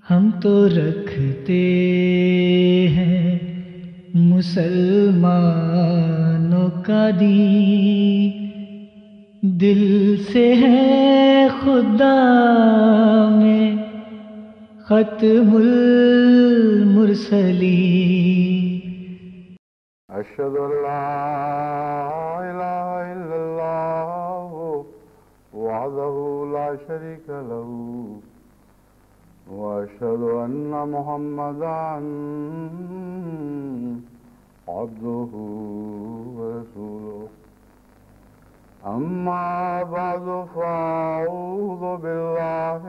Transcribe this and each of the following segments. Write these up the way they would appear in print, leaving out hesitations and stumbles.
ہم تو رکھتے ہیں مسلمانوں کا دین، دل سے ہے خدا میں ختم المرسلین۔ اشہد ان لا الہ الا اللہ وحدہ لا شریک لہ واشہد ان محمدا عبدہ ورسولہ۔ اما بعد فاعوذ باللہ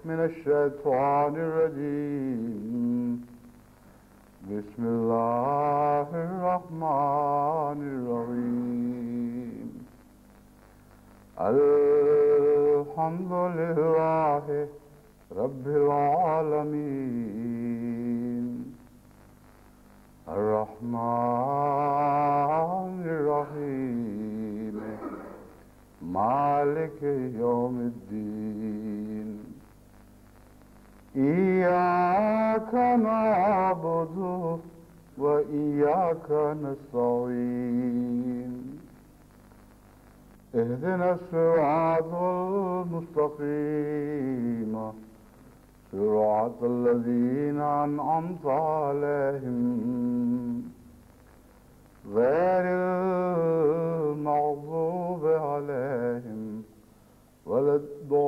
من الشیطان الرجیم۔ بسم اللہ الرحمن الرحیم۔ الحمد للہ رب العالمین، الرحمن الرحیم، مالک یوم الدین۔ ایاک نعبد و ایاک نستعین، اہدنا الصراط المستقیم، صراط الذین انعمت علیہم غیر المغضوب علیہم ولا الضالین۔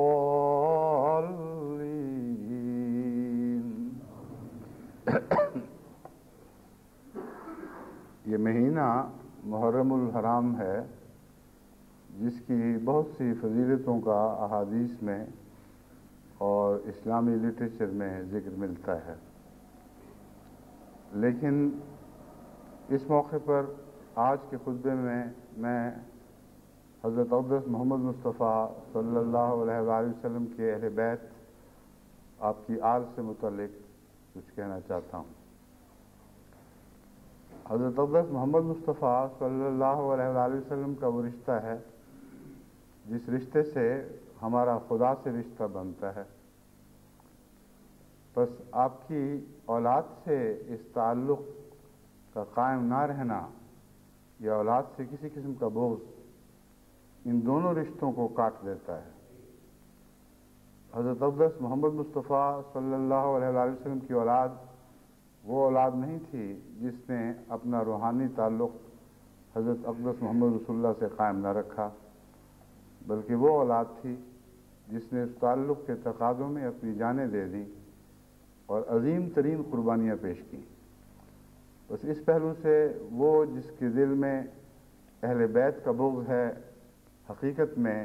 یہ مہینہ محرم الحرام ہے، جس کی بہت سی فضیلتوں کا احادیث میں اور اسلامی لٹریچر میں ذکر ملتا ہے، لیکن اس موقع پر آج کے خطبے میں حضرت اقدس محمد مصطفیٰ صلی اللہ علیہ وآلہ وسلم کے اہل بیت، آپ کی آل سے متعلق کچھ کہنا چاہتا ہوں۔ حضرت اقدس محمد مصطفیٰ صلی اللہ علیہ وآلہ وسلم کا وہ رشتہ ہے جس رشتے سے ہمارا خدا سے رشتہ بنتا ہے، بس آپ کی اولاد سے اس تعلق کا قائم نہ رہنا یا اولاد سے کسی قسم کا بغض ان دونوں رشتوں کو کاٹ دیتا ہے۔ حضرت اقدس محمد مصطفیٰ صلی اللہ علیہ وآلہ وسلم کی اولاد وہ اولاد نہیں تھی جس نے اپنا روحانی تعلق حضرت اقدس محمد رسول اللہ سے قائم نہ رکھا، بلکہ وہ اولاد تھی جس نے اس تعلق کے تقاضوں میں اپنی جانیں دے دیں اور عظیم ترین قربانیاں پیش کیں۔ بس اس پہلو سے وہ جس کے دل میں اہل بیت کا بغض ہے، حقیقت میں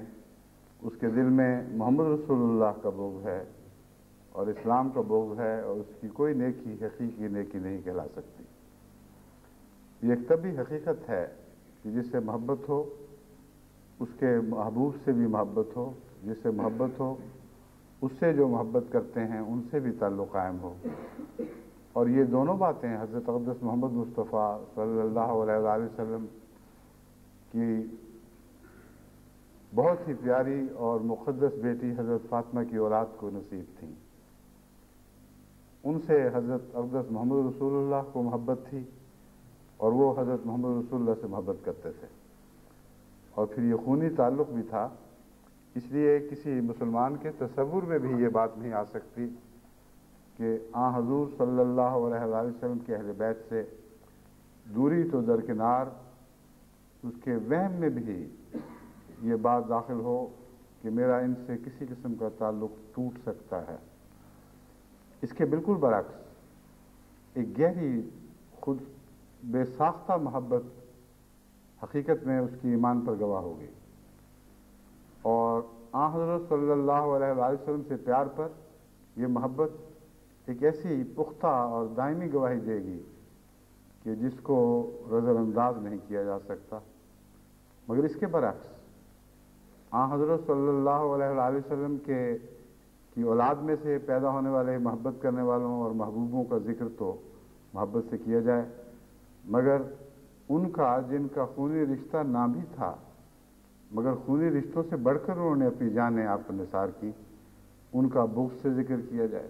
اس کے دل میں محمد رسول اللہ کا بغض ہے اور اسلام کا بغض ہے، اور اس کی کوئی نیکی حقیقی نیکی نہیں کہلا سکتی۔ یہ ایک طبی حقیقت ہے کہ جس سے محبت ہو اس کے محبوب سے بھی محبت ہو، جس سے محبت ہو اس سے جو محبت کرتے ہیں ان سے بھی تعلق قائم ہو، اور یہ دونوں باتیں حضرت اقدس محمد مصطفیٰ صلی اللہ علیہ وآلہ وسلم کی بہت ہی پیاری اور مقدس بیٹی حضرت فاطمہ کی اولاد کو نصیب تھیں۔ ان سے حضرت اقدس محمد رسول اللہ کو محبت تھی اور وہ حضرت محمد رسول اللہ سے محبت کرتے تھے، اور پھر یہ خونی تعلق بھی تھا، اس لیے کسی مسلمان کے تصور میں بھی یہ بات نہیں آ سکتی کہ حضور صلی اللہ علیہ وآلہ وسلم کے اہل بیت سے دوری تو درکنار، اس کے وہم میں بھی یہ بات داخل ہو کہ میرا ان سے کسی قسم کا تعلق ٹوٹ سکتا ہے۔ اس کے بالکل برعکس ایک گہری خود بے ساختہ محبت حقیقت میں اس کی ایمان پر گواہ ہوگی، اور حضرت صلی اللہ علیہ وآلہ وسلم سے پیار پر یہ محبت ایک ایسی پختہ اور دائمی گواہی دے گی کہ جس کو نظر انداز نہیں کیا جا سکتا۔ مگر اس کے برعکس حضرت صلی اللہ علیہ وآلہ وسلم کی اولاد میں سے پیدا ہونے والے محبت کرنے والوں اور محبوبوں کا ذکر تو محبت سے کیا جائے، مگر ان کا جن کا خونی رشتہ نہ بھی تھا مگر خونی رشتوں سے بڑھ کر انہوں نے اپنی جانیں آپ پر نثار کی، ان کا بغض سے ذکر کیا جائے۔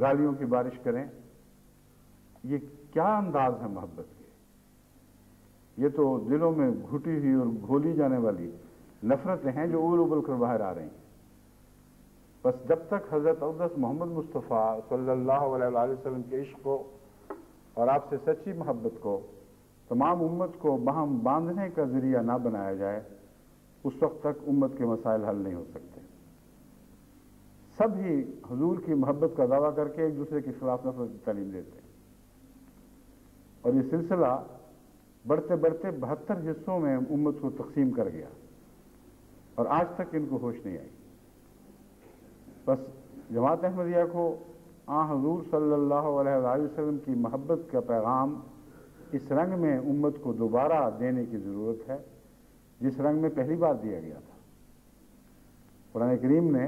گالیوں کی بارش کریں، یہ کیا انداز ہے محبت کے؟ یہ تو دلوں میں گھٹی ہوئی اور گھولی جانے والی نفرتیں ہیں جو اول ابل کر باہر آ رہی ہیں۔ بس جب تک حضرت اقدس محمد مصطفیٰ صلی اللہ علیہ وآلہ وسلم کے عشق کو اور آپ سے سچی محبت کو تمام امت کو باہم باندھنے کا ذریعہ نہ بنایا جائے، اس وقت تک امت کے مسائل حل نہیں ہو سکتے۔ سب ہی حضور کی محبت کا دعویٰ کر کے ایک دوسرے کے خلاف نفرت کی تعلیم دیتے ہیں، اور یہ سلسلہ بڑھتے بڑھتے 72 حصوں میں امت کو تقسیم کر گیا، اور آج تک ان کو ہوش نہیں آئی۔ بس جماعت احمدیہ کو حضور صلی اللہ علیہ وآلہ وسلم کی محبت کا پیغام اس رنگ میں امت کو دوبارہ دینے کی ضرورت ہے جس رنگ میں پہلی بار دیا گیا تھا۔ قرآن کریم نے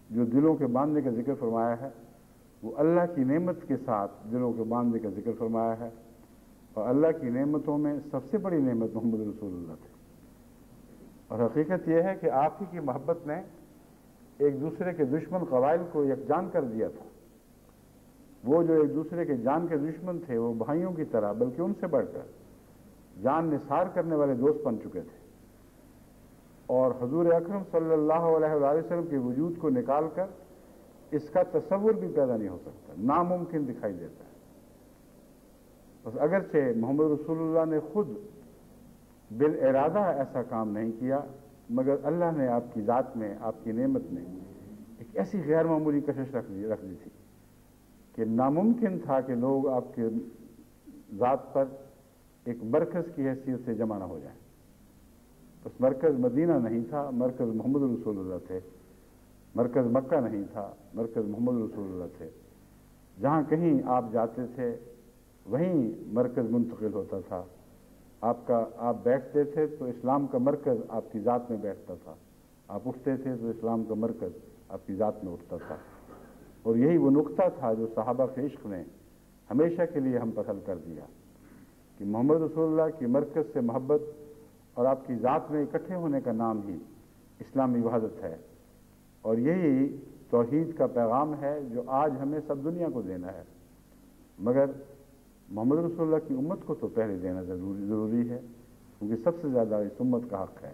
جو دلوں کے باندھنے کا ذکر فرمایا ہے وہ اللہ کی نعمت کے ساتھ دلوں کے باندھنے کا ذکر فرمایا ہے، اور اللہ کی نعمتوں میں سب سے بڑی نعمت محمد رسول اللہ تھے۔ اور حقیقت یہ ہے کہ آپ ہی کی محبت نے ایک دوسرے کے دشمن قبائل کو یکجان کر دیا تھا۔ وہ جو ایک دوسرے کے جان کے دشمن تھے وہ بھائیوں کی طرح بلکہ ان سے بڑھ کر جان نثار کرنے والے دوست بن چکے تھے، اور حضور اکرم صلی اللہ علیہ وآلہ وسلم کے وجود کو نکال کر اس کا تصور بھی پیدا نہیں ہو سکتا، ناممکن دکھائی دیتا ہے۔ بس اگرچہ محمد رسول اللہ نے خود بالارادہ ایسا کام نہیں کیا، مگر اللہ نے آپ کی ذات میں، آپ کی نعمت میں ایک ایسی غیر معمولی کشش رکھ دی تھی کہ ناممکن تھا کہ لوگ آپ کے ذات پر ایک مرکز کی حیثیت سے جمع نہ ہو جائیں۔ بس مرکز مدینہ نہیں تھا، مرکز محمد رسول اللہ تھے، مرکز مکہ نہیں تھا، مرکز محمد رسول اللہ تھے۔ جہاں کہیں آپ جاتے تھے وہیں مرکز منتقل ہوتا تھا، آپ بیٹھتے تھے تو اسلام کا مرکز آپ کی ذات میں بیٹھتا تھا، آپ اٹھتے تھے تو اسلام کا مرکز آپ کی ذات میں اٹھتا تھا۔ اور یہی وہ نقطہ تھا جو صحابہ کے عشق نے ہمیشہ کے لیے ہم پر حل کر دیا کہ محمد رسول اللہ کی مرکز سے محبت اور آپ کی ذات میں اکٹھے ہونے کا نام ہی اسلامی وحدت ہے، اور یہی توحید کا پیغام ہے جو آج ہمیں سب دنیا کو دینا ہے۔ مگر محمد رسول اللہ کی امت کو تو پہلے دینا ضروری ہے، کیونکہ سب سے زیادہ اس امت کا حق ہے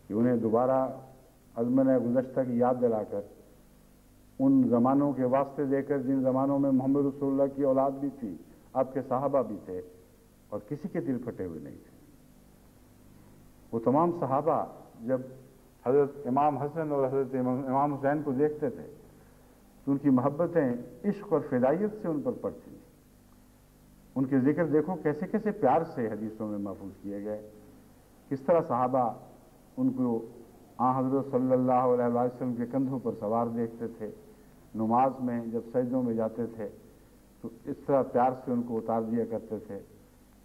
کہ انہیں دوبارہ ازمنہ گزشتہ کی یاد دلا کر ان زمانوں کے واسطے دے کر جن زمانوں میں محمد رسول اللہ کی اولاد بھی تھی، آپ کے صحابہ بھی تھے، اور کسی کے دل پھٹے ہوئے نہیں تھے۔ وہ تمام صحابہ جب حضرت امام حسن اور حضرت امام حسین کو دیکھتے تھے تو ان کی محبتیں عشق اور فدائیت سے ان پر پڑتی تھیں۔ ان کے ذکر دیکھو کیسے کیسے پیار سے حدیثوں میں محفوظ کیے گئے، کس طرح صحابہ ان کو حضرت صلی اللہ علیہ وسلم کے کندھوں پر سوار دیکھتے تھے، نماز میں جب سجدوں میں جاتے تھے تو اس طرح پیار سے ان کو اتار دیا کرتے تھے،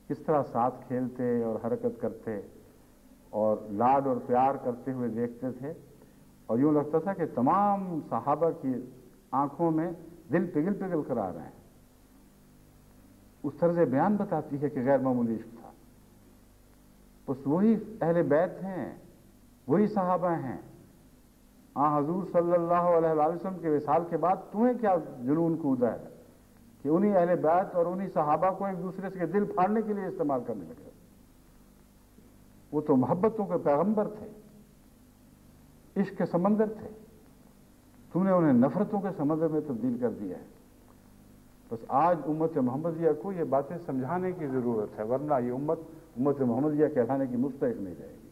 کس طرح ساتھ کھیلتے اور حرکت کرتے اور لاڈ اور پیار کرتے ہوئے دیکھتے تھے، اور یوں لگتا تھا کہ تمام صحابہ کی آنکھوں میں دل پگھل پگھل کر آ رہے ہیں۔ اس طرز بیان بتاتی ہے کہ غیر معمولی عشق تھا۔ بس وہی اہل بیت ہیں، وہی صحابہ ہیں۔ حضور صلی اللہ علیہ وآلہ وسلم کے وصال کے بعد تمہیں کیا جنون کودا ہے کہ انہی اہل بیت اور انہی صحابہ کو ایک دوسرے سے دل پھاڑنے کے لیے استعمال کرنے لگے؟ وہ تو محبتوں کے پیغمبر تھے، عشق کے سمندر تھے، تم نے انہیں نفرتوں کے سمندر میں تبدیل کر دیا ہے۔ بس آج امت محمدیہ کو یہ باتیں سمجھانے کی ضرورت ہے، ورنہ یہ امت محمدیہ کہلانے کی مستحق نہیں رہے گی۔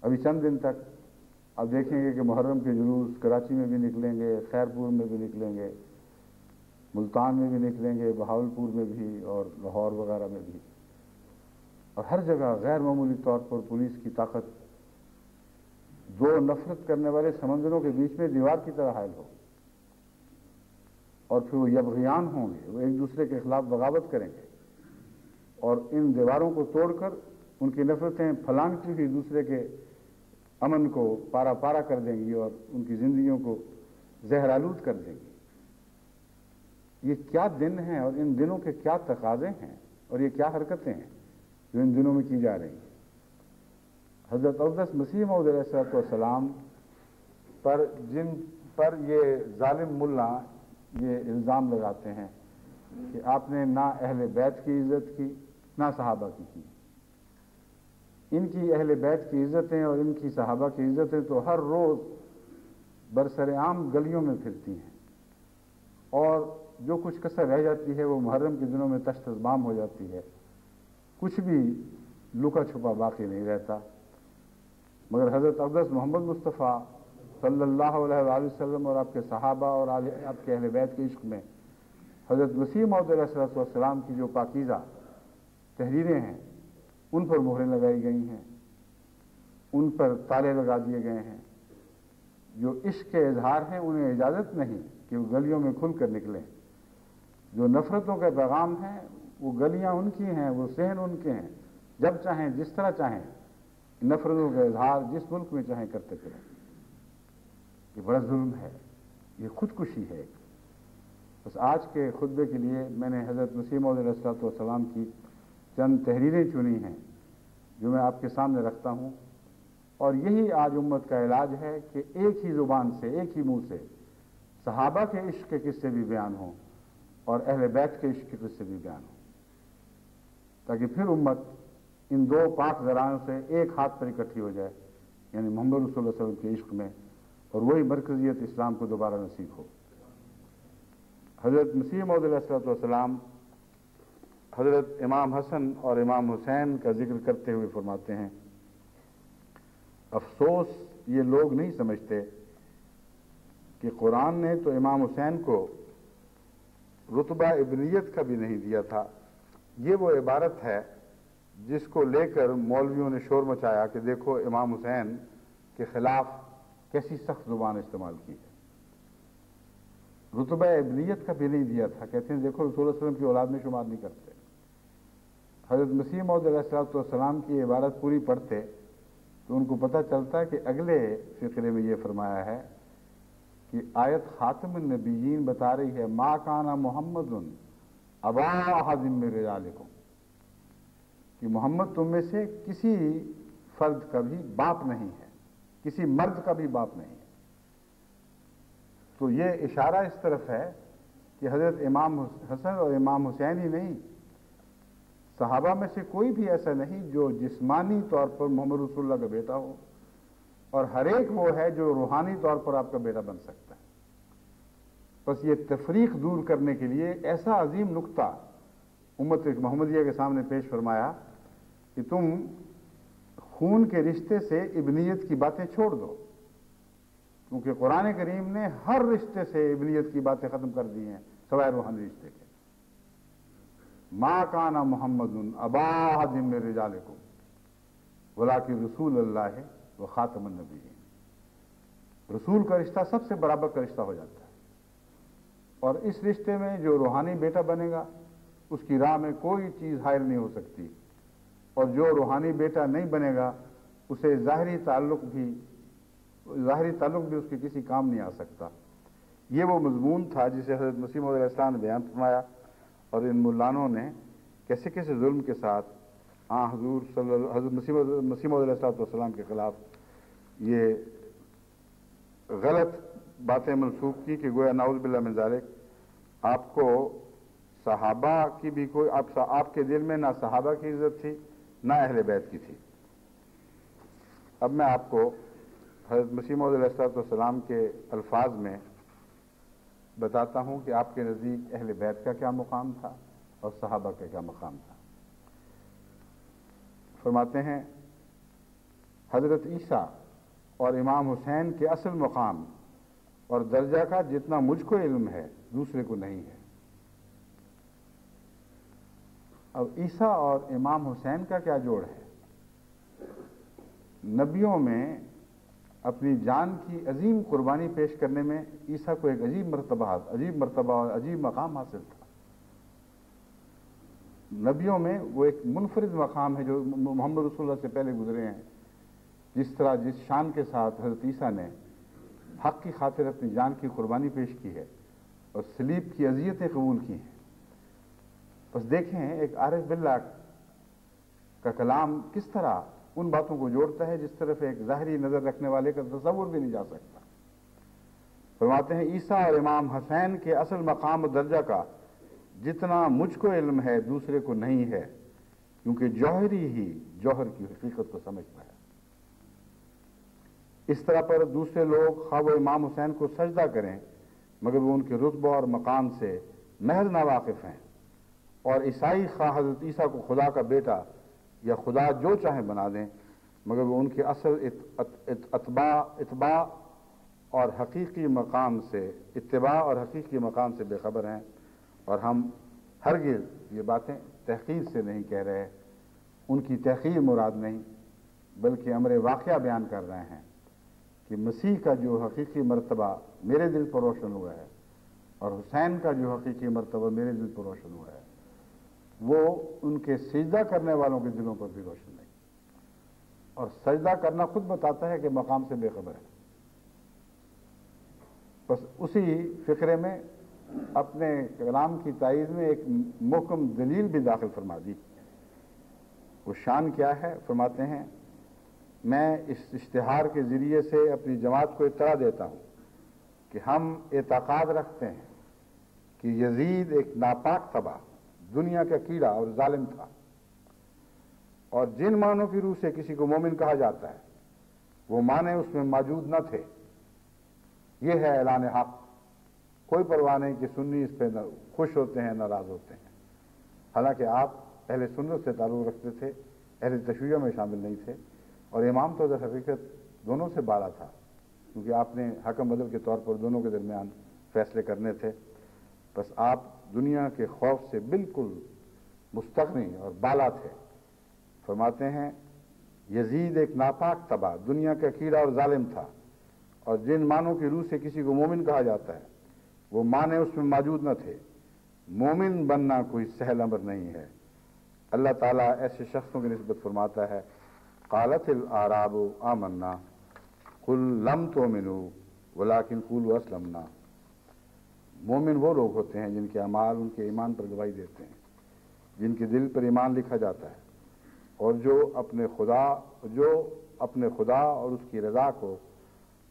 ابھی چند دن تک آپ دیکھیں گے کہ محرم کے جلوس کراچی میں بھی نکلیں گے، خیرپور میں بھی نکلیں گے، ملتان میں بھی نکلیں گے، بہاولپور میں بھی اور لاہور وغیرہ میں بھی، اور ہر جگہ غیر معمولی طور پر پولیس کی طاقت دو نفرت کرنے والے سمندروں کے بیچ میں دیوار کی طرح حائل ہو، اور پھر وہ یبغیان ہوں گے، وہ ایک دوسرے کے خلاف بغاوت کریں گے، اور ان دیواروں کو توڑ کر ان کی نفرتیں پھلانگتی ہوئی دوسرے کے امن کو پارا پارا کر دیں گی اور ان کی زندگیوں کو زہر آلود کر دیں گی۔ یہ کیا دن ہیں اور ان دنوں کے کیا تقاضے ہیں اور یہ کیا حرکتیں ہیں جو ان دنوں میں کی جا رہی ہیں۔ حضرت اقدس مسیح موعود علیہ السلام پر جن پر یہ ظالم ملا یہ الزام لگاتے ہیں کہ آپ نے نہ اہل بیت کی عزت کی نہ صحابہ کی. ان کی اہل بیت کی عزتیں اور ان کی صحابہ کی عزتیں تو ہر روز برسر عام گلیوں میں پھرتی ہیں، اور جو کچھ کسر رہ جاتی ہے وہ محرم کے دنوں میں تشت ازبام ہو جاتی ہے، کچھ بھی لکا چھپا باقی نہیں رہتا. مگر حضرت اقدس محمد مصطفیٰ صلی اللہ علیہ وآلہ وسلم اور آپ کے صحابہ اور آپ کے اہل بیت کے عشق میں حضرت مسیح موعود علیہ السلام کی جو پاکیزہ تحریریں ہیں ان پر مہریں لگائی گئی ہیں، ان پر تالے لگا دیے گئے ہیں. جو عشق کے اظہار ہیں انہیں اجازت نہیں کہ وہ گلیوں میں کھل کر نکلیں. جو نفرتوں کے پیغام ہیں وہ گلیاں ان کی ہیں، وہ صحن ان کے ہیں، جب چاہیں جس طرح چاہیں نفرتوں کا اظہار جس ملک میں چاہیں کرتے پھریں. یہ بڑا ظلم ہے، یہ خودکشی ہے. بس آج کے خطبے کے لیے میں نے حضرت مسیح موعود علیہ السلام کی چند تحریریں چنی ہیں جو میں آپ کے سامنے رکھتا ہوں، اور یہی آج امت کا علاج ہے کہ ایک ہی زبان سے ایک ہی منہ سے صحابہ کے عشق کے قصے بھی بیان ہوں اور اہل بیت کے عشق کے قصے بھی بیان ہوں، تاکہ پھر امت ان دو پاک ذرائعوں سے ایک ہاتھ پر اکٹھی ہو جائے، یعنی محمد رسول اللہ صلی اللہ علیہ وسلم کے عشق میں، اور وہی مرکزیت اسلام کو دوبارہ نصیب ہو. حضرت مسیح موعود علیہ السلام حضرت امام حسن اور امام حسین کا ذکر کرتے ہوئے فرماتے ہیں، افسوس یہ لوگ نہیں سمجھتے کہ قرآن نے تو امام حسین کو رتبہ ابنیت کا بھی نہیں دیا تھا. یہ وہ عبارت ہے جس کو لے کر مولویوں نے شور مچایا کہ دیکھو امام حسین کے خلاف کیسی سخت زبان استعمال کی ہے. رتبہ ابنیت کا بھی نہیں دیا تھا. کہتے ہیں دیکھو رسول اللہ صلی اللہ علیہ وسلم کی اولاد میں شمار نہیں کرتے. حضرت مسیح موعود علیہ السلام کی عبارت پوری پڑھتے تو ان کو پتہ چلتا ہے کہ اگلے فقرے میں یہ فرمایا ہے کہ آیت خاتم النبیین بتا رہی ہے ما کان محمد ابا احد من رجالکم، کہ محمد تم میں سے کسی فرد کا بھی باپ نہیں ہے، کسی مرد کا بھی باپ نہیں ہے. تو یہ اشارہ اس طرف ہے کہ حضرت امام حسن اور امام حسین ہی نہیں، صحابہ میں سے کوئی بھی ایسا نہیں جو جسمانی طور پر محمد رسول اللہ کا بیٹا ہو، اور ہر ایک وہ ہے جو روحانی طور پر آپ کا بیٹا بن سکتا ہے. بس یہ تفریق دور کرنے کے لیے ایسا عظیم نقطہ امت محمدیہ کے سامنے پیش فرمایا کہ تم خون کے رشتے سے ابنیت کی باتیں چھوڑ دو، کیونکہ قرآن کریم نے ہر رشتے سے ابنیت کی باتیں ختم کر دی ہیں سوائے روحانی رشتے کے. ما کان محمد ابا احد من رجالکم ولکن رسول اللہ و خاتم النبیین. رسول کا رشتہ سب سے برابر کا رشتہ ہو جاتا ہے، اور اس رشتے میں جو روحانی بیٹا بنے گا اس کی راہ میں کوئی چیز حائل نہیں ہو سکتی، اور جو روحانی بیٹا نہیں بنے گا اسے ظاہری تعلق بھی اس کے کسی کام نہیں آ سکتا. یہ وہ مضمون تھا جسے حضرت مسیح موعود علیہ السلام نے بیان فرمایا، اور ان مولانوں نے کیسے کیسے ظلم کے ساتھ حضور حضرت مسیح موعود علیہ السلام کے خلاف یہ غلط باتیں منسوخ کی کہ گویا نعوذ باللہ من ذالک آپ کو صحابہ کی بھی کوئی آپ کے دل میں نہ صحابہ کی عزت تھی نہ اہل بیت کی تھی. اب میں آپ کو حضرت مسیح موعود علیہ السلام کے الفاظ میں بتاتا ہوں کہ آپ کے نزدیک اہل بیت کا کیا مقام تھا اور صحابہ کا کیا مقام تھا. فرماتے ہیں حضرت عیسیٰ اور امام حسین کے اصل مقام اور درجہ کا جتنا مجھ کو علم ہے دوسرے کو نہیں ہے. اب عیسیٰ اور امام حسین کا کیا جوڑ ہے؟ نبیوں میں اپنی جان کی عظیم قربانی پیش کرنے میں عیسیٰ کو ایک عجیب مرتبہ اور عجیب مقام حاصل تھا. نبیوں میں وہ ایک منفرد مقام ہے جو محمد رسول اللہ سے پہلے گزرے ہیں. جس طرح جس شان کے ساتھ حضرت عیسیٰ نے حق کی خاطر اپنی جان کی قربانی پیش کی ہے اور صلیب کی اذیتیں قبول کی ہیں. بس دیکھیں ایک عارف باللہ کا کلام کس طرح ان باتوں کو جوڑتا ہے جس طرف ایک ظاہری نظر رکھنے والے کا تصور بھی نہیں جا سکتا. فرماتے ہیں عیسیٰ اور امام حسین کے اصل مقام و درجہ کا جتنا مجھ کو علم ہے دوسرے کو نہیں ہے، کیونکہ جوہری ہی جوہر کی حقیقت کو سمجھتا ہے۔ اس طرح پر دوسرے لوگ خواہ وہ امام حسین کو سجدہ کریں مگر وہ ان کے رتبہ اور مقام سے محض ناواقف ہیں، اور عیسائی خواہ حضرت عیسیٰ کو خدا کا بیٹا یا خدا جو چاہیں بنا دیں مگر وہ ان کے اصل اتباع اور حقیقی مقام سے بے خبر ہیں۔ اور ہم ہرگز یہ باتیں تحقیر سے نہیں کہہ رہے، ان کی تحقیر مراد نہیں، بلکہ امر واقعہ بیان کر رہے ہیں کہ مسیح کا جو حقیقی مرتبہ میرے دل پر روشن ہوا ہے اور حسین کا جو حقیقی مرتبہ میرے دل پر روشن ہوا ہے وہ ان کے سجدہ کرنے والوں کے دلوں پر بھی روشن نہیں، اور سجدہ کرنا خود بتاتا ہے کہ مقام سے بے خبر ہے۔ بس اسی فقرے میں اپنے کلام کی تائید میں ایک محکم دلیل بھی داخل فرما دی۔ وہ شان کیا ہے؟ فرماتے ہیں میں اس اشتہار کے ذریعے سے اپنی جماعت کو اطلاع دیتا ہوں کہ ہم اعتقاد رکھتے ہیں کہ یزید ایک ناپاک تباہ دنیا کا کیڑا اور ظالم تھا، اور جن معنوں کی روح سے کسی کو مومن کہا جاتا ہے وہ معنی اس میں موجود نہ تھے۔ یہ ہے اعلان حق، کوئی پرواہ نہیں کہ سنی اس پہ خوش ہوتے ہیں ناراض ہوتے ہیں، حالانکہ آپ اہل سنت سے تعلق رکھتے تھے، اہل تشیع میں شامل نہیں تھے، اور امام تو در حقیقت دونوں سے بالا تھا، کیونکہ آپ نے حکم بدل کے طور پر دونوں کے درمیان فیصلے کرنے تھے۔ بس آپ دنیا کے خوف سے بالکل مستغنی اور بالا تھے۔ فرماتے ہیں یزید ایک ناپاک تباہ دنیا کا کیڑا اور ظالم تھا، اور جن معنوں کی روح سے کسی کو مومن کہا جاتا ہے وہ معنی اس میں موجود نہ تھے۔ مومن بننا کوئی سہل امر نہیں ہے۔ اللہ تعالیٰ ایسے شخصوں کی نسبت فرماتا ہے قالت الاعراب آمنا قل لم تؤمنوا ولکن قولوا اسلمنا۔ مومن وہ لوگ ہوتے ہیں جن کے اعمال ان کے ایمان پر گواہی دیتے ہیں، جن کے دل پر ایمان لکھا جاتا ہے، اور جو اپنے خدا اور اس کی رضا کو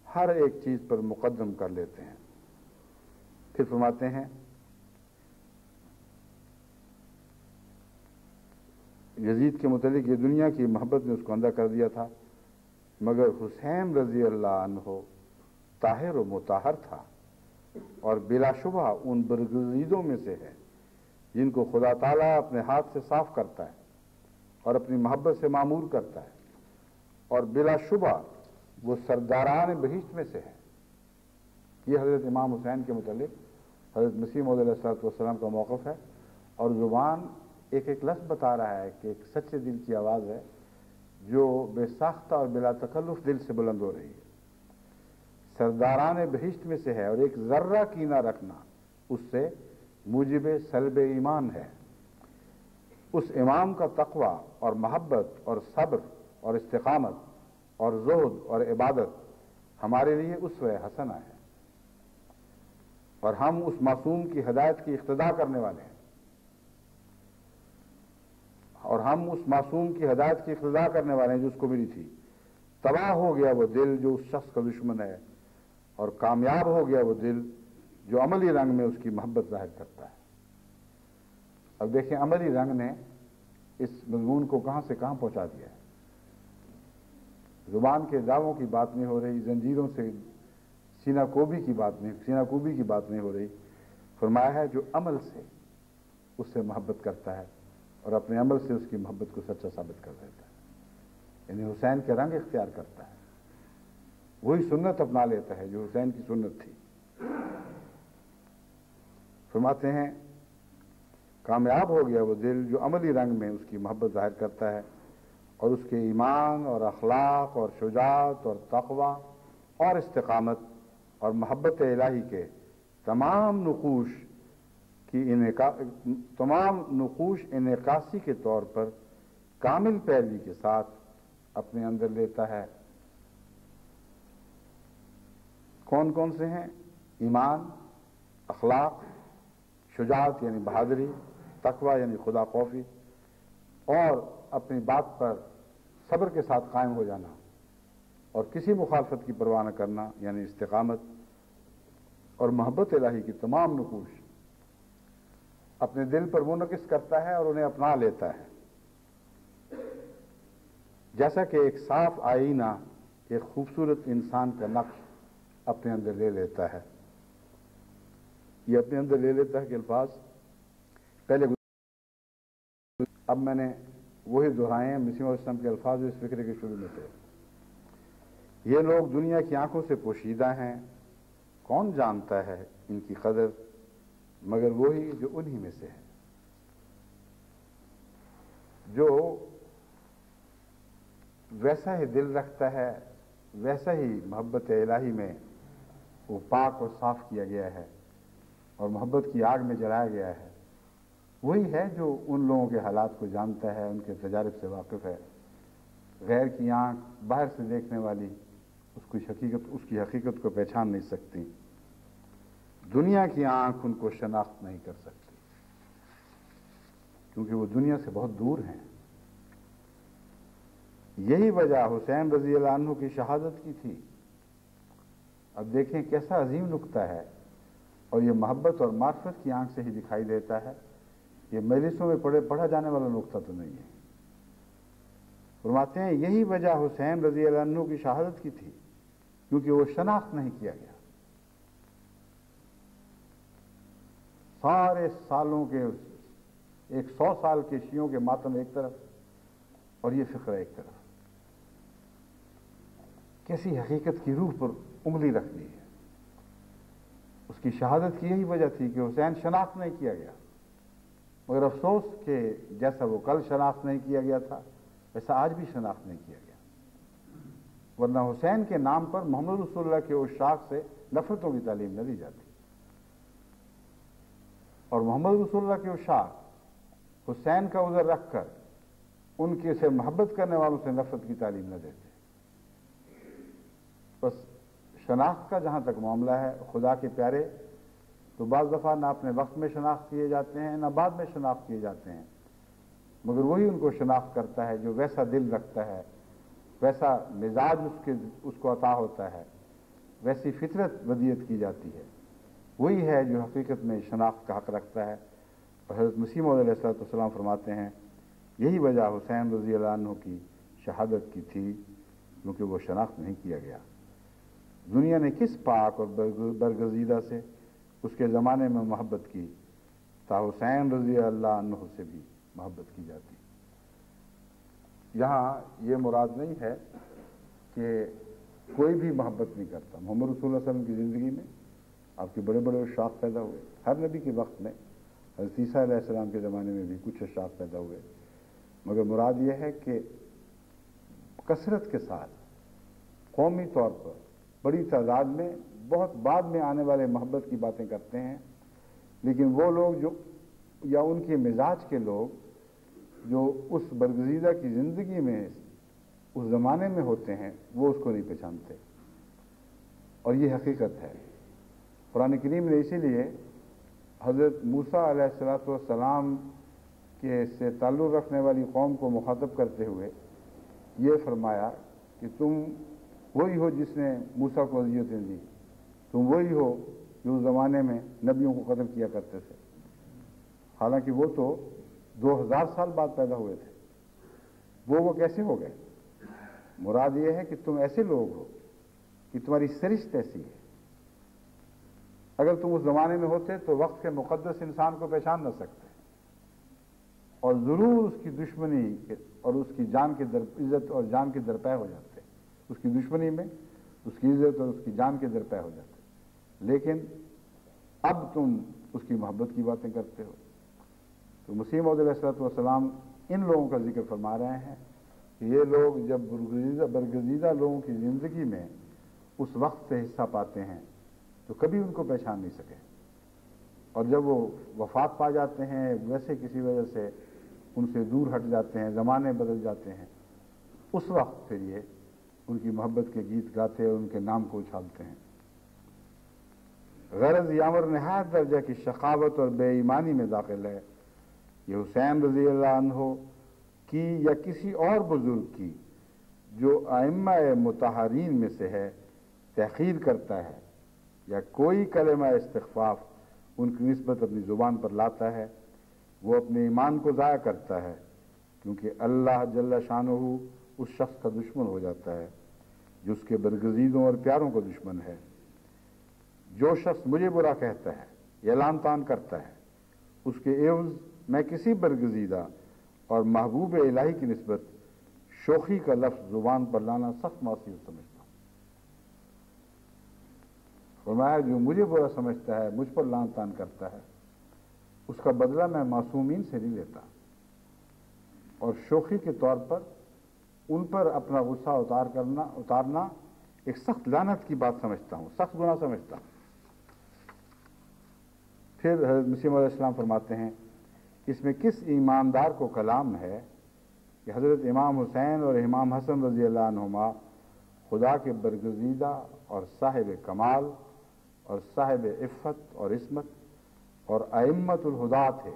ہر ایک چیز پر مقدم کر لیتے ہیں۔ پھر فرماتے ہیں یزید کے متعلق یہ دنیا کی محبت نے اس کو اندھا کر دیا تھا، مگر حسین رضی اللہ عنہ طاہر و مطہر تھا، اور بلا شبہ ان برگزیدوں میں سے ہے جن کو خدا تعالیٰ اپنے ہاتھ سے صاف کرتا ہے اور اپنی محبت سے معمور کرتا ہے، اور بلا شبہ وہ سرداران بہشت میں سے ہے۔ یہ حضرت امام حسین کے متعلق حضرت مسیح موعود علیہ السلام کا موقف ہے، اور زبان ایک ایک لفظ بتا رہا ہے کہ ایک سچے دل کی آواز ہے جو بے ساختہ اور بلا تکلف دل سے بلند ہو رہی ہے۔ سرداران بہشت میں سے ہے، اور ایک ذرہ کینہ رکھنا اس سے موجب سلب ایمان ہے۔ اس امام کا تقوی اور محبت اور صبر اور استقامت اور زہد اور عبادت ہمارے لیے اسوہ حسنہ ہے، اور ہم اس معصوم کی ہدایت کی اقتداء کرنے والے ہیں، جو اس کو ملی تھی۔ تباہ ہو گیا وہ دل جو اس شخص کا دشمن ہے، اور کامیاب ہو گیا وہ دل جو عملی رنگ میں اس کی محبت ظاہر کرتا ہے۔ اب دیکھیں عملی رنگ نے اس مضمون کو کہاں سے کہاں پہنچا دیا ہے۔ زبان کے دعووں کی بات نہیں ہو رہی، زنجیروں سے سینہ کوبی کی بات نہیں ہو رہی۔ فرمایا ہے جو عمل سے اس سے محبت کرتا ہے اور اپنے عمل سے اس کی محبت کو سچا ثابت کر دیتا ہے، یعنی حسین کے رنگ اختیار کرتا ہے، وہی سنت اپنا لیتا ہے جو حسین کی سنت تھی۔ فرماتے ہیں کامیاب ہو گیا وہ دل جو عملی رنگ میں اس کی محبت ظاہر کرتا ہے، اور اس کے ایمان اور اخلاق اور شجاعت اور تقوی اور استقامت اور محبت الہی کے تمام نقوش انعکاسی کے طور پر کامل پیروی کے ساتھ اپنے اندر لیتا ہے۔ کون کون سے ہیں؟ ایمان، اخلاق، شجاعت یعنی بہادری، تقوی یعنی خدا خوفی، اور اپنی بات پر صبر کے ساتھ قائم ہو جانا، اور کسی مخالفت کی پرواہ نہ کرنا یعنی استقامت، اور محبت الہی کی تمام نقوش اپنے دل پر منعکس کرتا ہے اور انہیں اپنا لیتا ہے، جیسا کہ ایک صاف آئینہ ایک خوبصورت انسان کا نقش اپنے اندر لے لیتا ہے۔ یہ اپنے اندر لے لیتا ہے کہ الفاظ پہلے اب میں نے وہی دہرائے ہیں، مسیح علیہ السلام کے الفاظ جو اس فکرے کے شروع میں تھے۔ یہ لوگ دنیا کی آنکھوں سے پوشیدہ ہیں، کون جانتا ہے ان کی قدر مگر وہی جو انہی میں سے ہے، جو ویسا ہی دل رکھتا ہے، ویسا ہی محبت الہی میں وہ پاک اور صاف کیا گیا ہے اور محبت کی آگ میں جلایا گیا ہے، وہی ہے جو ان لوگوں کے حالات کو جانتا ہے، ان کے تجارب سے واقف ہے۔ غیر کی آنکھ باہر سے دیکھنے والی اس کی حقیقت کو پہچان نہیں سکتی، دنیا کی آنکھ ان کو شناخت نہیں کر سکتی، کیونکہ وہ دنیا سے بہت دور ہیں۔ یہی وجہ حسین رضی اللہ عنہ کی شہادت کی تھی۔ اب دیکھیں کیسا عظیم نقطہ ہے، اور یہ محبت اور معرفت کی آنکھ سے ہی دکھائی دیتا ہے، یہ مجلسوں میں پڑھا جانے والا نقطہ تو نہیں ہے۔ فرماتے ہیں یہی وجہ حسین رضی اللہ عنہ کی شہادت کی تھی، کیونکہ وہ شناخت نہیں کیا گیا۔ سارے سالوں کے 100 سال کے شیعوں کے ماتم ایک طرف اور یہ فقرہ ایک طرف، کیسی حقیقت کی روح پر انگلی رکھنی ہے۔ اس کی شہادت کی یہی وجہ تھی کہ حسین شناخت نہیں کیا گیا، مگر افسوس کہ جیسا وہ کل شناخت نہیں کیا گیا تھا ویسا آج بھی شناخت نہیں کیا گیا، ورنہ حسین کے نام پر محمد رسول اللہ کے عشاق سے نفرتوں کی تعلیم نہ دی جاتی، اور محمد رسول اللہ کے عشاق حسین کا عذر رکھ کر ان کے سے محبت کرنے والوں سے نفرت کی تعلیم نہ دیتے۔ بس شناخت کا جہاں تک معاملہ ہے، خدا کے پیارے تو بعض دفعہ نہ اپنے وقت میں شناخت کیے جاتے ہیں نہ بعد میں شناخت کیے جاتے ہیں، مگر وہی ان کو شناخت کرتا ہے جو ویسا دل رکھتا ہے، ویسا مزاج اس کو عطا ہوتا ہے، ویسی فطرت ودیت کی جاتی ہے، وہی ہے جو حقیقت میں شناخت کا حق رکھتا ہے۔ اور حضرت مسیح موعود علیہ السلام فرماتے ہیں یہی وجہ حسین رضی اللہ عنہ کی شہادت کی تھی، کیونکہ وہ شناخت نہیں کیا گیا۔ دنیا نے کس پاک اور برگزیدہ سے اس کے زمانے میں محبت کی تا حسین رضی اللہ عنہ سے بھی محبت کی جاتی۔ یہاں یہ مراد نہیں ہے کہ کوئی بھی محبت نہیں کرتا۔ محمد رسول اللہ صلی اللہ علیہ وسلم کی زندگی میں آپ کے بڑے بڑے اشاق پیدا ہوئے، ہر نبی کے وقت میں، حضرت عیسیٰ علیہ السلام کے زمانے میں بھی کچھ اشاق پیدا ہوئے، مگر مراد یہ ہے کہ کثرت کے ساتھ قومی طور پر بڑی تعداد میں بہت بعد میں آنے والے محبت کی باتیں کرتے ہیں، لیکن وہ لوگ جو یا ان کے مزاج کے لوگ جو اس برگزیدہ کی زندگی میں اس زمانے میں ہوتے ہیں وہ اس کو نہیں پہچانتے، اور یہ حقیقت ہے۔ قرآن کریم نے اسی لیے حضرت موسیٰ علیہ السلام کے سے تعلق رکھنے والی قوم کو مخاطب کرتے ہوئے یہ فرمایا کہ تم وہی ہو جس نے موسیٰ کو اذیتیں دی، تم وہی ہو جو اس زمانے میں نبیوں کو قتل کیا کرتے تھے، حالانکہ وہ تو 2000 سال بعد پیدا ہوئے تھے۔ وہ کیسے ہو گئے؟ مراد یہ ہے کہ تم ایسے لوگ ہو کہ تمہاری سرشت ایسی ہے۔ اگر تم اس زمانے میں ہوتے تو وقت کے مقدس انسان کو پہچان نہ سکتے، اور ضرور اس کی دشمنی اور اس کی جان کے عزت اور جان کے درپے ہو جاتے، اس کی دشمنی میں اس کی عزت اور اس کی جان کے درپے ہو جاتے، لیکن اب تم اس کی محبت کی باتیں کرتے ہو۔ تو مسیح موعود علیہ السلام ان لوگوں کا ذکر فرما رہے ہیں کہ یہ لوگ جب برگزیدہ لوگوں کی زندگی میں اس وقت سے حصہ پاتے ہیں تو کبھی ان کو پہچان نہیں سکے، اور جب وہ وفات پا جاتے ہیں ویسے کسی وجہ سے ان سے دور ہٹ جاتے ہیں، زمانے بدل جاتے ہیں، اس وقت پھر یہ ان کی محبت کے گیت گاتے اور ان کے نام کو اچھالتے ہیں۔ غرض یامر نہایت درجہ کی شقاوت اور بے ایمانی میں داخل ہے۔ یہ حسین رضی اللہ عنہ کی یا کسی اور بزرگ کی جو ائمہ مطہرین میں سے ہے تحقیر کرتا ہے یا کوئی کلمہ استخفاف ان کی نسبت اپنی زبان پر لاتا ہے وہ اپنے ایمان کو ضائع کرتا ہے، کیونکہ اللہ جل شانہ اس شخص کا دشمن ہو جاتا ہے جو اس کے برگزیدوں اور پیاروں کا دشمن ہے۔ جو شخص مجھے برا کہتا ہے یا لعن طعن کرتا ہے اس کے عوض میں کسی برگزیدہ اور محبوب الہی کی نسبت شوخی کا لفظ زبان پر لانا سخت معصیت سمجھتا ہوں۔ فرمایا جو مجھے برا سمجھتا ہے، مجھ پر لعن طعن کرتا ہے، اس کا بدلہ میں معصومین سے نہیں لیتا، اور شوخی کے طور پر ان پر اپنا غصہ اتارنا ایک سخت لعنت کی بات سمجھتا ہوں، سخت گناہ سمجھتا ہوں۔ پھر حضرت مسیح علیہ السلام فرماتے ہیں اس میں کس ایماندار کو کلام ہے کہ حضرت امام حسین اور امام حسن رضی اللہ عنہما خدا کے برگزیدہ اور صاحب کمال اور صاحب عفت اور عصمت اور ائمۃ الہدیٰ تھے،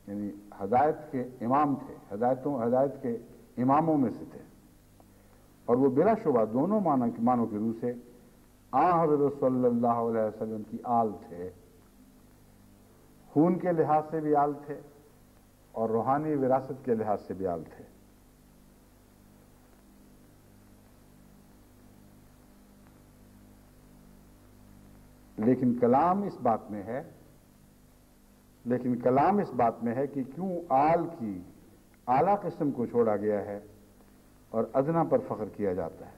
یعنی ہدایت کے امام تھے، ہدایت کے اماموں میں سے تھے، اور وہ بلا شبہ دونوں معنوں کی روح سے حضرت صلی اللہ علیہ وسلم کی آل تھے، خون کے لحاظ سے بھی آل تھے اور روحانی وراثت کے لحاظ سے بھی آل تھے۔ لیکن کلام اس بات میں ہے کہ کیوں آل کی اعلیٰ قسم کو چھوڑا گیا ہے اور ادنا پر فخر کیا جاتا ہے۔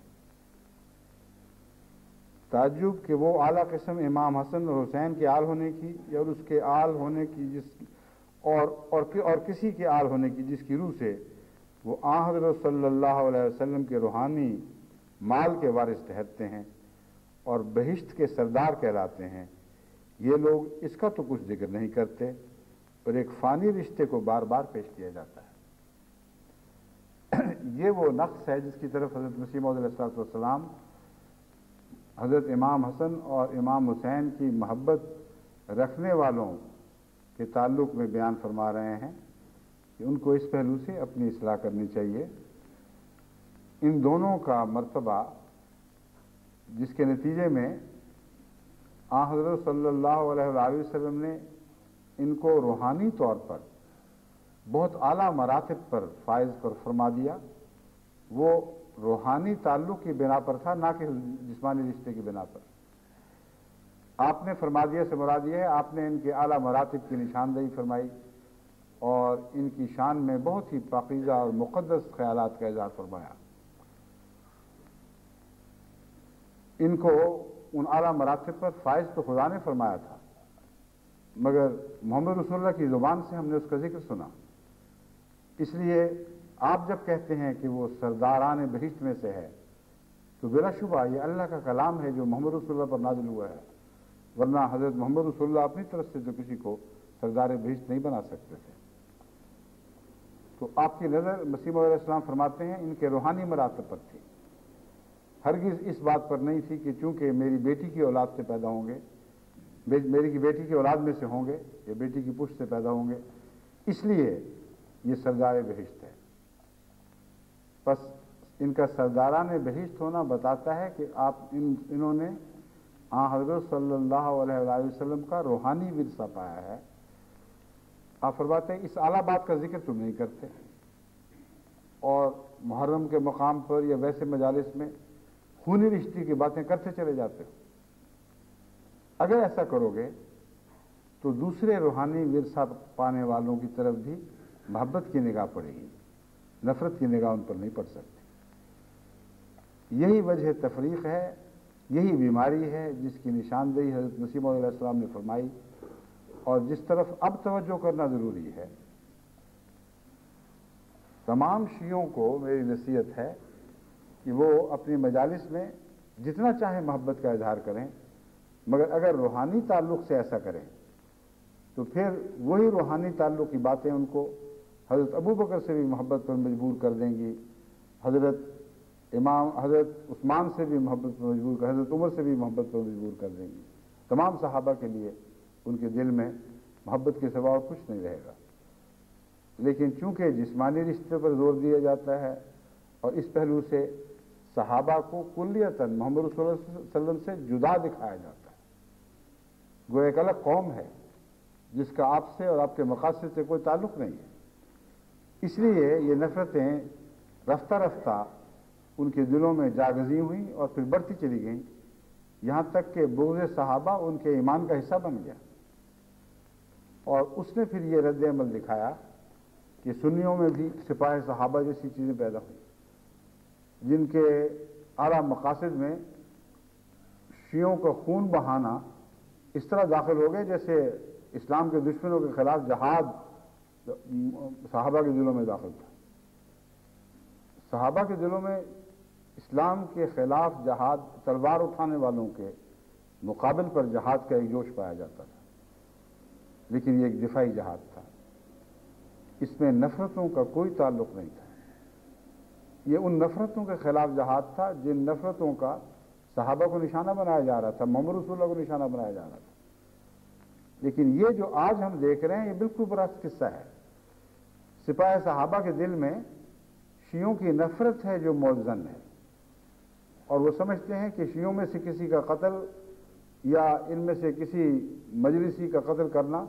تعجب کہ وہ اعلیٰ قسم امام حسن اور حسین کے آل ہونے کی یا اس کے آل ہونے کی اور کسی کے آل ہونے کی جس کی روح سے وہ حضرت صلی اللہ علیہ وسلم کے روحانی مال کے وارث ٹھہرتے ہیں اور بہشت کے سردار کہلاتے ہیں، یہ لوگ اس کا تو کچھ ذکر نہیں کرتے، اور ایک فانی رشتے کو بار بار پیش کیا جاتا ہے۔ یہ وہ نقص ہے جس کی طرف حضرت مسیح موعود علیہ السلام حضرت امام حسن اور امام حسین کی محبت رکھنے والوں کے تعلق میں بیان فرما رہے ہیں کہ ان کو اس پہلو سے اپنی اصلاح کرنی چاہیے۔ ان دونوں کا مرتبہ جس کے نتیجے میں حضرت صلی اللہ علیہ وآلہ وسلم نے ان کو روحانی طور پر بہت اعلیٰ مراتب پر فائز فرما دیا، وہ روحانی تعلق کی بنا پر تھا، نہ کہ جسمانی رشتے کی بنا پر۔ آپ نے فرما دیا سے مراد یہ ہے آپ نے ان کے اعلیٰ مراتب کی نشاندہی فرمائی اور ان کی شان میں بہت ہی پاکیزہ اور مقدس خیالات کا اظہار فرمایا۔ ان کو ان اعلیٰ مراتب پر فائز تو خدا نے فرمایا تھا، مگر محمد رسول اللہ کی زبان سے ہم نے اس کا ذکر سنا، اس لیے آپ جب کہتے ہیں کہ وہ سرداران بہشت میں سے ہے تو بلا شبہ یہ اللہ کا کلام ہے جو محمد رسول اللہ پر نازل ہوا ہے، ورنہ حضرت محمد رسول اللہ اپنی طرف سے تو کسی کو سردار بہشت نہیں بنا سکتے تھے۔ تو آپ کی نظر مسیح موعود علیہ السلام فرماتے ہیں ان کے روحانی مراتب پر تھی، ہرگز اس بات پر نہیں تھی کہ چونکہ میری بیٹی کی اولاد سے پیدا ہوں گے، میری بیٹی کی اولاد میں سے ہوں گے یا بیٹی کی پشت سے پیدا ہوں گے اس لیے یہ سردار بہشت ہے۔ بس ان کا سرداران بہشت ہونا بتاتا ہے کہ انہوں نے حضرت صلی اللہ علیہ وآلہ وسلم کا روحانی ورثہ پایا ہے۔ آپ فرماتے ہیں اس اعلیٰ بات کا ذکر تم نہیں کرتے، اور محرم کے مقام پر یا ویسے مجالس میں خونی رشتے کی باتیں کرتے چلے جاتے ہو۔ اگر ایسا کرو گے تو دوسرے روحانی ورثہ پانے والوں کی طرف بھی محبت کی نگاہ پڑے گی، نفرت کی نگاہ ان پر نہیں پڑ سکتی۔ یہی وجہ تفریق ہے، یہی بیماری ہے جس کی نشاندہی حضرت مسیح موعود علیہ السلام نے فرمائی، اور جس طرف اب توجہ کرنا ضروری ہے۔ تمام شیعوں کو میری نصیحت ہے کہ وہ اپنی مجالس میں جتنا چاہیں محبت کا اظہار کریں، مگر اگر روحانی تعلق سے ایسا کریں تو پھر وہی روحانی تعلق کی باتیں ان کو حضرت ابو بکر سے بھی محبت پر مجبور کر دیں گی، حضرت عثمان سے بھی محبت پر مجبور کر، حضرت عمر سے بھی محبت پر مجبور کر دیں گی۔ تمام صحابہ کے لیے ان کے دل میں محبت کے سوا اور کچھ نہیں رہے گا۔ لیکن چونکہ جسمانی رشتے پر زور دیا جاتا ہے اور اس پہلو سے صحابہ کو کلیتاً محمد رسول اللہ صلی اللہ علیہ وسلم سے جدا دکھایا جاتا ہے، گویا ایک الگ قوم ہے جس کا آپ سے اور آپ کے مقاصد سے کوئی تعلق نہیں ہے۔ اس لیے یہ نفرتیں رفتہ رفتہ ان کے دلوں میں جاگزی ہوئیں اور پھر بڑھتی چلی گئیں، یہاں تک کہ بغض صحابہ ان کے ایمان کا حصہ بن گیا۔ اور اس نے پھر یہ رد عمل دکھایا کہ سنیوں میں بھی سپاہ صحابہ جیسی چیزیں پیدا ہوئیں، جن کے اعلیٰ مقاصد میں شیعوں کا خون بہانا اس طرح داخل ہو گئے جیسے اسلام کے دشمنوں کے خلاف جہاد صحابہ کے دلوں میں داخل تھا۔ صحابہ کے دلوں میں اسلام کے خلاف جہاد، تلوار اٹھانے والوں کے مقابل پر جہاد کا ایک جوش پایا جاتا تھا، لیکن یہ ایک دفاعی جہاد تھا، اس میں نفرتوں کا کوئی تعلق نہیں تھا۔ یہ ان نفرتوں کے خلاف جہاد تھا جن نفرتوں کا صحابہ کو نشانہ بنایا جا رہا تھا، محمد رسول اللہ کو نشانہ بنایا جا رہا تھا۔ لیکن یہ جو آج ہم دیکھ رہے ہیں یہ بالکل برعکس قصہ ہے۔ سپاہ صحابہ کے دل میں شیعوں کی نفرت ہے جو موزن ہے، اور وہ سمجھتے ہیں کہ شیعوں میں سے کسی کا قتل یا ان میں سے کسی مجلسی کا قتل کرنا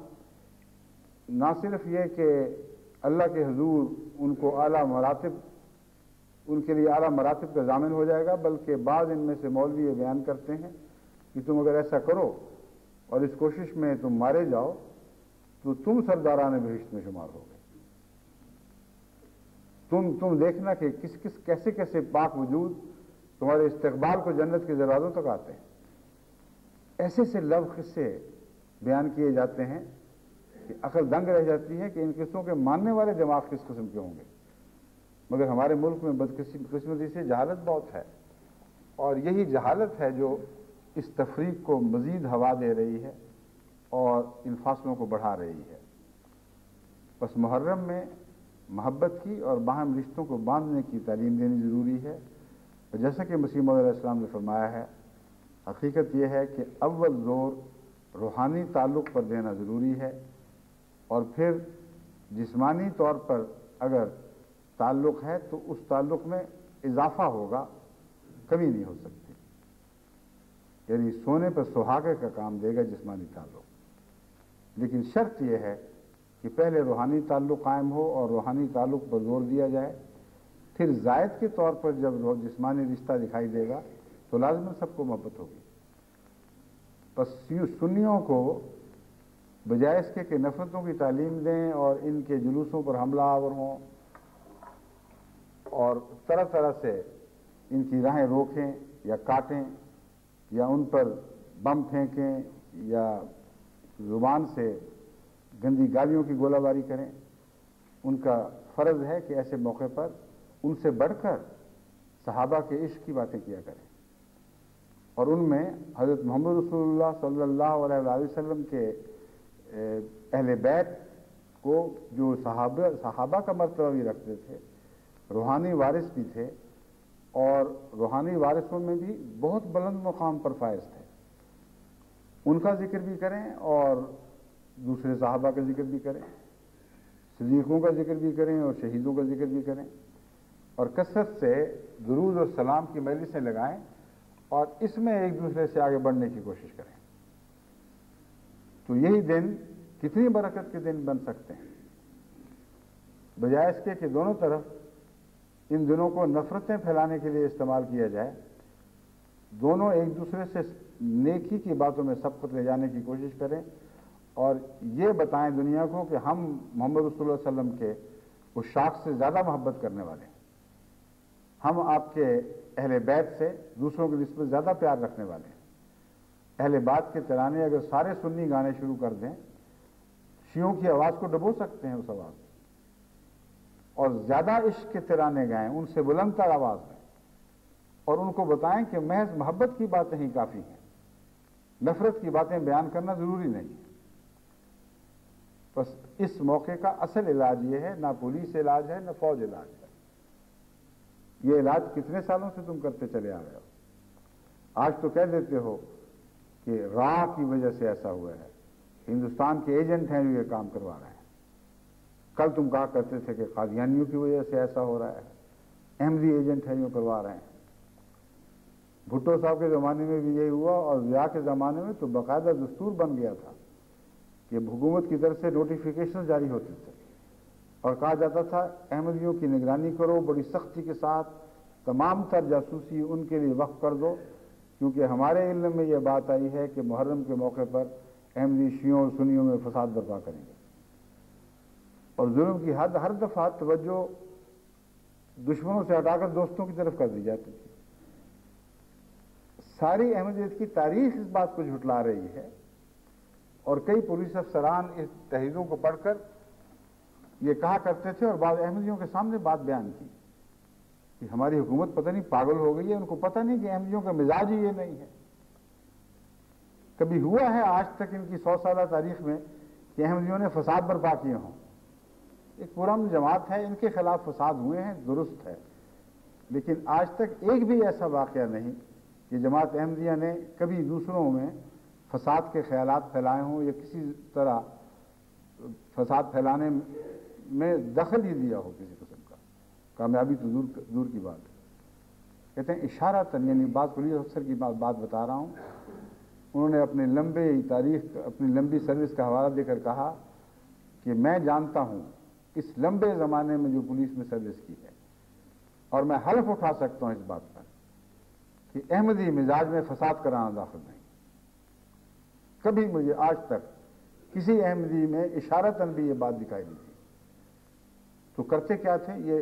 نہ صرف یہ کہ اللہ کے حضور ان کو اعلیٰ مراتب، ان کے لیے اعلیٰ مراتب کا ضامن ہو جائے گا، بلکہ بعض ان میں سے مولوی یہ بیان کرتے ہیں کہ تم اگر ایسا کرو اور اس کوشش میں تم مارے جاؤ تو تم سرداران بہشت میں شمار ہو گئے۔ تم دیکھنا کہ کیسے کیسے پاک وجود تمہارے استقبال کو جنت کے دروازوں تک آتے ہیں۔ ایسے سے لو قصے بیان کیے جاتے ہیں کہ عقل دنگ رہ جاتی ہے کہ ان قصوں کے ماننے والے دماغ کس قسم کے ہوں گے۔ مگر ہمارے ملک میں بدقسمتی سے جہالت بہت ہے، اور یہی جہالت ہے جو اس تفریق کو مزید ہوا دے رہی ہے اور ان فاصلوں کو بڑھا رہی ہے۔ بس محرم میں محبت کی اور باہم رشتوں کو باندھنے کی تعلیم دینی ضروری ہے، اور جیسا کہ مسیح موعود علیہ السلام نے فرمایا ہے، حقیقت یہ ہے کہ اول زور روحانی تعلق پر دینا ضروری ہے، اور پھر جسمانی طور پر اگر تعلق ہے تو اس تعلق میں اضافہ ہوگا، کمی نہیں ہو سکتی۔ یعنی سونے پر سہاگے کا کام دے گا جسمانی تعلق، لیکن شرط یہ ہے کہ پہلے روحانی تعلق قائم ہو اور روحانی تعلق پر زور دیا جائے، پھر زائد کے طور پر جب جسمانی رشتہ دکھائی دے گا تو لازماً سب کو محبت ہوگی۔ بس سنیوں کو بجائے اس کے کہ نفرتوں کی تعلیم دیں اور ان کے جلوسوں پر حملہ آور ہوں اور طرح طرح سے ان کی راہیں روکیں یا کاٹیں یا ان پر بم پھینکیں یا زبان سے گندی گالیوں کی گولہ باری کریں، ان کا فرض ہے کہ ایسے موقع پر ان سے بڑھ کر صحابہ کے عشق کی باتیں کیا کریں، اور ان میں حضرت محمد رسول اللہ صلی اللہ علیہ وآلہ وسلم کے اہل بیت کو جو صحابہ کا مرتبہ بھی رکھتے تھے، روحانی وارث بھی تھے، اور روحانی وارثوں میں بھی بہت بلند مقام پر فائز تھے، ان کا ذکر بھی کریں اور دوسرے صحابہ کا ذکر بھی کریں، صدیقوں کا ذکر بھی کریں اور شہیدوں کا ذکر بھی کریں، اور کثرت سے درود اور سلام کی مجلسیں لگائیں اور اس میں ایک دوسرے سے آگے بڑھنے کی کوشش کریں، تو یہی دن کتنی برکت کے دن بن سکتے ہیں، بجائے اس کے کہ دونوں طرف ان دنوں کو نفرتیں پھیلانے کے لیے استعمال کیا جائے۔ دونوں ایک دوسرے سے نیکی کی باتوں میں سبقت لے جانے کی کوشش کریں اور یہ بتائیں دنیا کو کہ ہم محمد رسول اللہ صلی اللہ علیہ وسلم کے اس شاخ سے زیادہ محبت کرنے والے ہیں، ہم آپ کے اہل بیت سے دوسروں کی نسبت زیادہ پیار رکھنے والے ہیں۔ اہل بیت کے ترانے اگر سارے سنی گانے شروع کر دیں، شیعوں کی آواز کو ڈبو سکتے ہیں اس آواز میں، اور زیادہ عشق کے ترانے گائیں، ان سے بلند تر آواز میں، اور ان کو بتائیں کہ محض محبت کی باتیں ہی کافی ہیں، نفرت کی باتیں بیان کرنا ضروری نہیں ہے۔ بس اس موقع کا اصل علاج یہ ہے، نہ پولیس علاج ہے نہ فوج علاج ہے، یہ علاج کتنے سالوں سے تم کرتے چلے آ رہے ہو، آج تو کہہ دیتے ہو کہ راہ کی وجہ سے ایسا ہوا ہے، ہندوستان کے ایجنٹ ہیں جو یہ کام کروا رہے ہیں، کل تم کہا کرتے تھے کہ قادیانیوں کی وجہ سے ایسا ہو رہا ہے، احمدی ایجنٹ ہیں جو کروا رہے ہیں، بھٹو صاحب کے زمانے میں بھی یہی ہوا اور ضیاء کے زمانے میں تو باقاعدہ دستور بن گیا تھا کہ حکومت کی طرف سے نوٹیفیکیشن جاری ہوتے تھے اور کہا جاتا تھا احمدیوں کی نگرانی کرو، بڑی سختی کے ساتھ تمام تر جاسوسی ان کے لیے وقف کر دو، کیونکہ ہمارے علم میں یہ بات آئی ہے کہ محرم کے موقع پر احمدی شیعوں اور سنیوں میں فساد برپا کریں گے۔ اور ظلم کی حد ہر دفعہ توجہ دشمنوں سے ہٹا کر دوستوں کی طرف کر دی جاتی تھی۔ ساری احمدیت کی تاریخ اس بات کو جھٹلا رہی ہے، اور کئی پولیس افسران اس تحریروں کو پڑھ کر یہ کہا کرتے تھے اور بعض احمدیوں کے سامنے بات بیان کی کہ ہماری حکومت پتہ نہیں پاگل ہو گئی ہے، ان کو پتہ نہیں کہ احمدیوں کا مزاج ہی یہ نہیں ہے۔ کبھی ہوا ہے آج تک ان کی 100 سالہ تاریخ میں کہ احمدیوں نے فساد برپا کیے ہوں؟ ایک پرامن جماعت ہے، ان کے خلاف فساد ہوئے ہیں، درست ہے، لیکن آج تک ایک بھی ایسا واقعہ نہیں کہ جماعت احمدیہ نے کبھی دوسروں میں فساد کے خیالات پھیلائے ہوں یا کسی طرح فساد پھیلانے میں دخل ہی دیا ہو کسی قسم کا۔ کامیابی تو دور کی بات ہے۔ کہتے ہیں اشارتاً، یعنی بعض پولیس افسر کی بات بتا رہا ہوں، انہوں نے اپنے لمبے تاریخ، اپنی لمبی سروس کا حوالہ دے کر کہا کہ میں جانتا ہوں اس لمبے زمانے میں جو پولیس میں سروس کی ہے، اور میں حلف اٹھا سکتا ہوں اس بات پر کہ احمدی مزاج میں فساد کرانا داخل نہیں۔ کبھی مجھے آج تک کسی احمدی میں اشارتاً بھی یہ بات دکھائی نہیں تھی۔ تو کرتے کیا تھے؟ یہ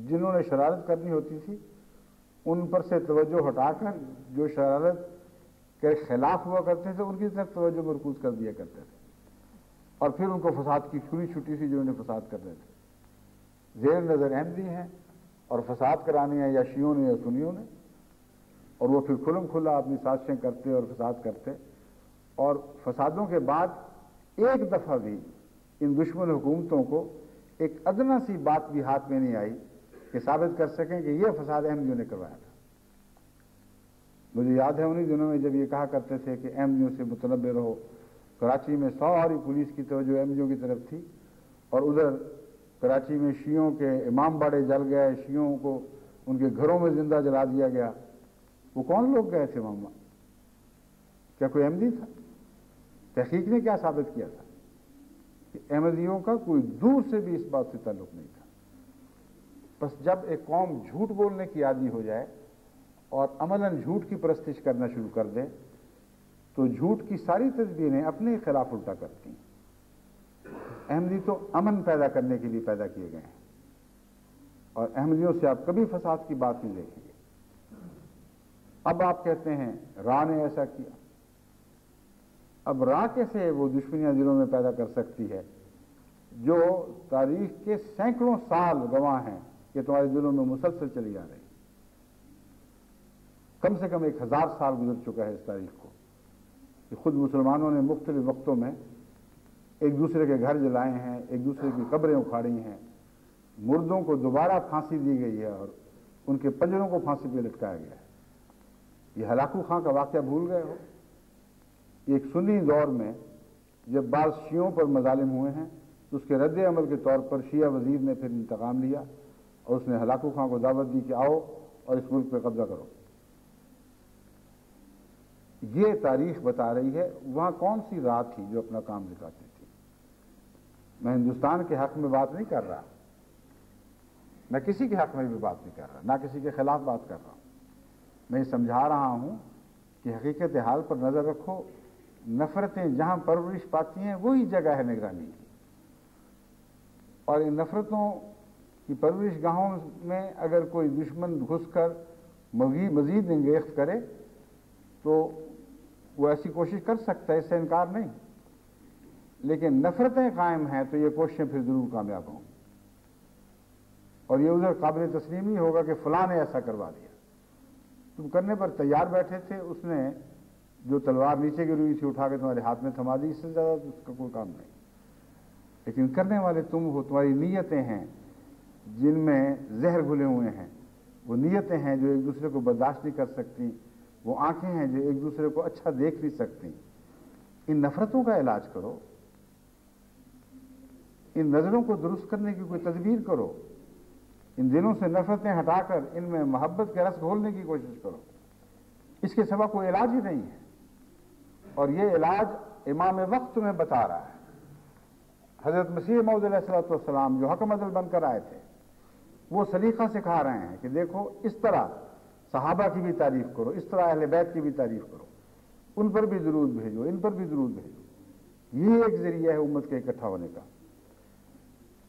جنہوں نے شرارت کرنی ہوتی تھی ان پر سے توجہ ہٹا کر جو شرارت کے خلاف ہوا کرتے تھے ان کی طرف توجہ مرکوز کر دیا کرتے تھے، اور پھر ان کو فساد کی کھلی چھٹی تھی جو انہیں فساد کر رہے تھے۔ زیر نظر احمدی ہیں اور فساد کرانے ہیں یا شیعوں نے یا سنیوں نے، اور وہ پھر کھلم کھلا اپنی سازشیں کرتے اور فساد کرتے، اور فسادوں کے بعد ایک دفعہ بھی ان دشمن حکومتوں کو ایک ادنا سی بات بھی ہاتھ میں نہیں آئی کہ ثابت کر سکیں کہ یہ فساد احمدیوں نے کروایا تھا۔ مجھے یاد ہے انہی دنوں میں جب یہ کہا کرتے تھے کہ احمدیوں سے متنبع رہو، کراچی میں ساری پولیس کی توجہ احمدیوں کی طرف تھی، اور ادھر کراچی میں شیعوں کے امام باڑے جل گئے، شیعوں کو ان کے گھروں میں زندہ جلا دیا گیا۔ وہ کون لوگ گئے تھے وہاں؟ کیا کوئی احمدی تھا؟ تحقیق نے کیا ثابت کیا تھا کہ احمدیوں کا کوئی دور سے بھی اس بات سے تعلق نہیں تھا۔ بس جب ایک قوم جھوٹ بولنے کی عادی ہو جائے اور عملاً جھوٹ کی پرستش کرنا شروع کر دے تو جھوٹ کی ساری تدبیریں اپنے خلاف الٹا کرتی ہیں۔ احمدی تو امن پیدا کرنے کے لیے پیدا کیے گئے ہیں، اور احمدیوں سے آپ کبھی فساد کی بات نہیں دیکھیں گے۔ اب آپ کہتے ہیں راہ نے ایسا کیا، اب راہ کیسے وہ دشمنیاں دلوں میں پیدا کر سکتی ہے جو تاریخ کے سینکڑوں سال گواہ ہیں کہ تمہارے دلوں میں مسلسل چلی آ رہی؟ کم سے کم 1000 سال گزر چکا ہے اس تاریخ کو کہ خود مسلمانوں نے مختلف وقتوں میں ایک دوسرے کے گھر جلائے ہیں، ایک دوسرے کی قبریں اکھاڑی ہیں، مردوں کو دوبارہ پھانسی دی گئی ہے اور ان کے پنجروں کو پھانسی پہ لٹکایا گیا ہے۔ یہ ہلاکو خان کا واقعہ بھول گئے ہو؟ ایک سنی دور میں جب بعض شیعوں پر مظالم ہوئے ہیں تو اس کے رد عمل کے طور پر شیعہ وزیر نے پھر انتقام لیا اور اس نے ہلاکو خان کو دعوت دی کہ آؤ اور اس ملک پہ قبضہ کرو۔ یہ تاریخ بتا رہی ہے وہاں کون سی راہ تھی جو اپنا کام دکھاتی تھی۔ میں ہندوستان کے حق میں بات نہیں کر رہا، میں کسی کے حق میں بھی بات نہیں کر رہا، نہ کسی کے خلاف بات کر رہا ہوں۔ میں یہ سمجھا رہا ہوں کہ حقیقت حال پر نظر رکھو، نفرتیں جہاں پرورش پاتی ہیں وہی جگہ ہے نگرانی کی، اور ان نفرتوں کی پرورش گاہوں میں اگر کوئی دشمن گھس کر مزید انگیخت کرے تو وہ ایسی کوشش کر سکتا ہے، اس سے انکار نہیں، لیکن نفرتیں قائم ہیں تو یہ کوششیں پھر ضرور کامیاب ہوں، اور یہ ادھر قابل تسلیم نہیں ہوگا کہ فلاں نے ایسا کروا دیا۔ تم کرنے پر تیار بیٹھے تھے، اس نے جو تلوار نیچے گری ہوئی تھی اٹھا کے تمہارے ہاتھ میں تھما دی، اس سے زیادہ اس کا کوئی کام نہیں، لیکن کرنے والے تم ہو، تمہاری نیتیں ہیں جن میں زہر گھلے ہوئے ہیں، وہ نیتیں ہیں جو ایک دوسرے کو برداشت نہیں کر سکتی، وہ آنکھیں ہیں جو ایک دوسرے کو اچھا دیکھ نہیں سکتی۔ ان نفرتوں کا علاج کرو، ان نظروں کو درست کرنے کی کوئی تدبیر کرو، ان دلوں سے نفرتیں ہٹا کر ان میں محبت کے رس گھولنے کی کوشش کرو۔ اس کے سوا کوئی علاج ہی نہیں ہے، اور یہ علاج امام وقت میں بتا رہا ہے۔ حضرت مسیح موعود علیہ الصلوۃ والسلام جو حکم عدل بن کر آئے تھے، وہ سلیقہ سکھا رہے ہیں کہ دیکھو اس طرح صحابہ کی بھی تعریف کرو، اس طرح اہل بیت کی بھی تعریف کرو، ان پر بھی درود بھیجو، ان پر بھی درود بھیجو۔ یہ ایک ذریعہ ہے امت کے اکٹھا ہونے کا۔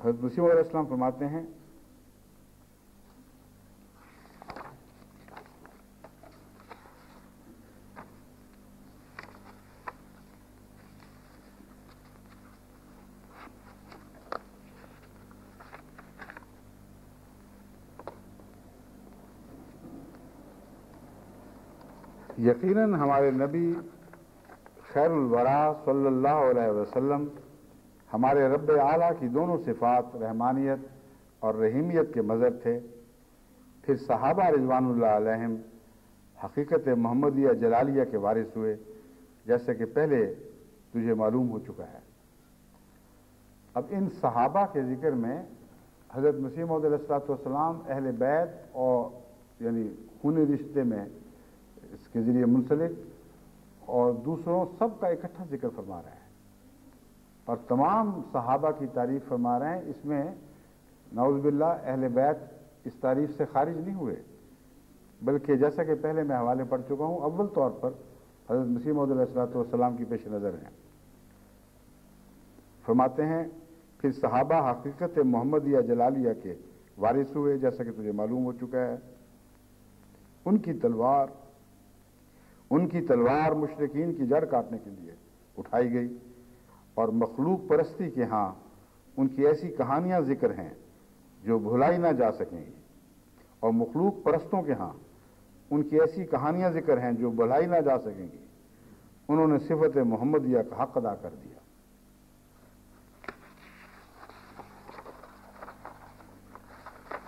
حضرت مسیح علیہ السلام فرماتے ہیں یقیناً ہمارے نبی خیر الورا صلی اللہ علیہ وسلم ہمارے رب اعلیٰ کی دونوں صفات رحمانیت اور رحیمیت کے مظہر تھے۔ پھر صحابہ رضوان اللہ علیہم حقیقت محمدیہ جلالیہ کے وارث ہوئے، جیسے کہ پہلے تجھے معلوم ہو چکا ہے۔ اب ان صحابہ کے ذکر میں حضرت مسیح موعود علیہ الصلوۃ والسلام اہل بیت اور یعنی خونی رشتے میں اس کے ذریعے منسلک اور دوسروں سب کا اکٹھا ذکر فرما رہے ہیں، اور تمام صحابہ کی تعریف فرما رہے ہیں۔ اس میں نعوذ باللہ اہل بیت اس تعریف سے خارج نہیں ہوئے، بلکہ جیسا کہ پہلے میں حوالے پڑھ چکا ہوں، اول طور پر حضرت مسیح موعود علیہ الصلوۃ والسلام کی پیش نظر ہیں۔ فرماتے ہیں پھر صحابہ حقیقت محمدیہ جلالیہ کے وارث ہوئے، جیسا کہ تجھے معلوم ہو چکا ہے۔ ان کی تلوار مشرکین کی جڑ کاٹنے کے لیے اٹھائی گئی، اور مخلوق پرستی کے ہاں ان کی ایسی کہانیاں ذکر ہیں جو بھلائی نہ جا سکیں گی، اور مخلوق پرستوں کے ہاں ان کی ایسی کہانیاں ذکر ہیں جو بھلائی نہ جا سکیں گی۔ انہوں نے صفت محمدیہ کا حق ادا کر دیا۔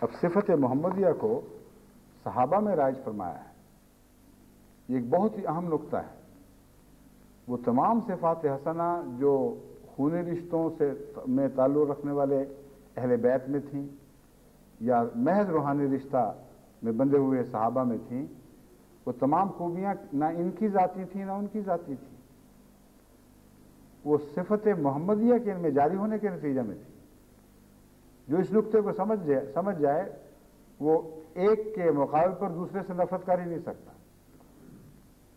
اب صفت محمدیہ کو صحابہ میں رائج فرمایا ہے، یہ ایک بہت ہی اہم نقطہ ہے۔ وہ تمام صفات حسنہ جو خونی رشتوں سے میں تعلق رکھنے والے اہل بیت میں تھیں یا محض روحانی رشتہ میں بندھے ہوئے صحابہ میں تھیں، وہ تمام خوبیاں نہ ان کی ذاتی تھیں نہ ان کی ذاتی تھیں، وہ صفت محمدیہ کے ان میں جاری ہونے کے نتیجے میں تھی۔ جو اس نقطے کو سمجھ جائے وہ ایک کے مقابل پر دوسرے سے نفرت کر ہی نہیں سکتا،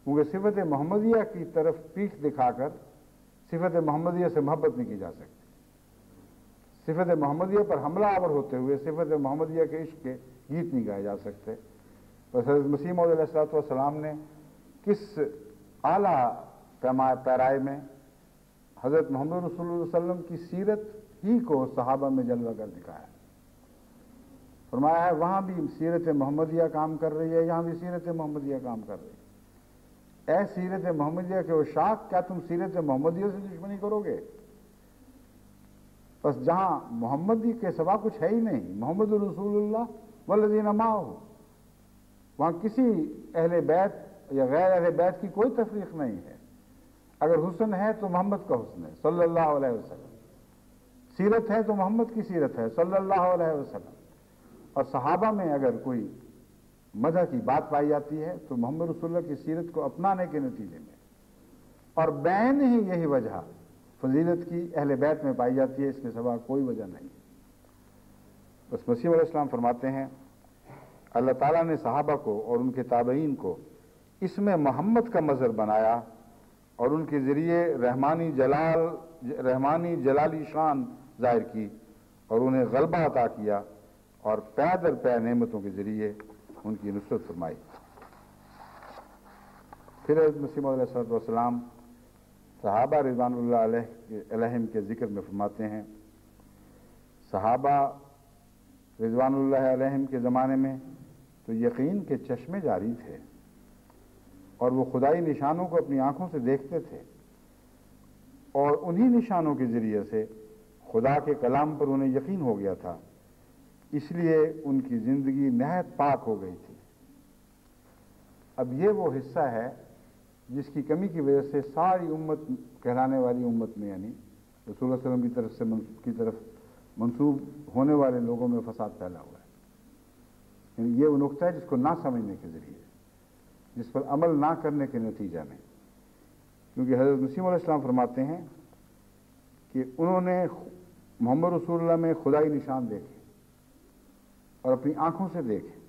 کیونکہ صفت محمدیہ کی طرف پیٹھ دکھا کر صفت محمدیہ سے محبت نہیں کی جا سکتی۔ صفت محمدیہ پر حملہ آور ہوتے ہوئے صفت محمدیہ کے عشق کے گیت نہیں گائے جا سکتے۔ بس حضرت مسیح موعود علیہ الصلوۃ والسلام نے کس اعلیٰ پیرائے میں حضرت محمد رسول اللہ صلی اللہ علیہ وسلم کی سیرت ہی کو صحابہ میں جلوہ کر دکھایا۔ فرمایا ہے وہاں بھی سیرت محمدیہ کام کر رہی ہے، یہاں بھی سیرت محمدیہ کام کر رہی ہے۔ اے سیرت محمدیہ کے عشاق، کیا تم سیرت محمدیہ سے دشمنی کرو گے؟ بس جہاں محمدی کے سوا کچھ ہے ہی نہیں، محمد رسول اللہ والذین معہ، وہاں کسی اہل بیت یا غیر اہل بیت کی کوئی تفریق نہیں ہے۔ اگر حسن ہے تو محمد کا حسن ہے صلی اللہ علیہ وسلم، سیرت ہے تو محمد کی سیرت ہے صلی اللہ علیہ وسلم، اور صحابہ میں اگر کوئی مدح کی بات پائی جاتی ہے تو محمد رسول اللہ کی سیرت کو اپنانے کے نتیجے میں، اور بین ہی یہی وجہ فضیلت کی اہل بیت میں پائی جاتی ہے، اس کے سوا کوئی وجہ نہیں۔ بس مسیح علیہ السلام فرماتے ہیں اللہ تعالیٰ نے صحابہ کو اور ان کے تابعین کو اس میں محمد کا مظہر بنایا، اور ان کے ذریعے رحمانی جلالی شان ظاہر کی، اور انہیں غلبہ عطا کیا، اور پے در پے نعمتوں کے ذریعے ان کی نصرت فرمائی۔ پھر حضرت مسیح موعود علیہ السلام صحابہ رضوان اللہ علیہم کے ذکر میں فرماتے ہیں صحابہ رضوان اللہ علیہم کے زمانے میں تو یقین کے چشمے جاری تھے، اور وہ خدائی نشانوں کو اپنی آنکھوں سے دیکھتے تھے، اور انہی نشانوں کے ذریعے سے خدا کے کلام پر انہیں یقین ہو گیا تھا، اس لیے ان کی زندگی نہایت پاک ہو گئی تھی۔ اب یہ وہ حصہ ہے جس کی کمی کی وجہ سے ساری امت کہلانے والی امت میں، یعنی رسول اللہ صلی اللہ علیہ وسلم کی طرف منسوب ہونے والے لوگوں میں فساد پھیلا ہوا ہے۔ یعنی یہ وہ نقطہ ہے جس کو نہ سمجھنے کے ذریعے جس پر عمل نہ کرنے کے نتیجہ میں. کیونکہ حضرت مسیح علیہ السلام فرماتے ہیں کہ انہوں نے محمد رسول اللہ میں خدائی نشان دیکھے اور اپنی آنکھوں سے دیکھے،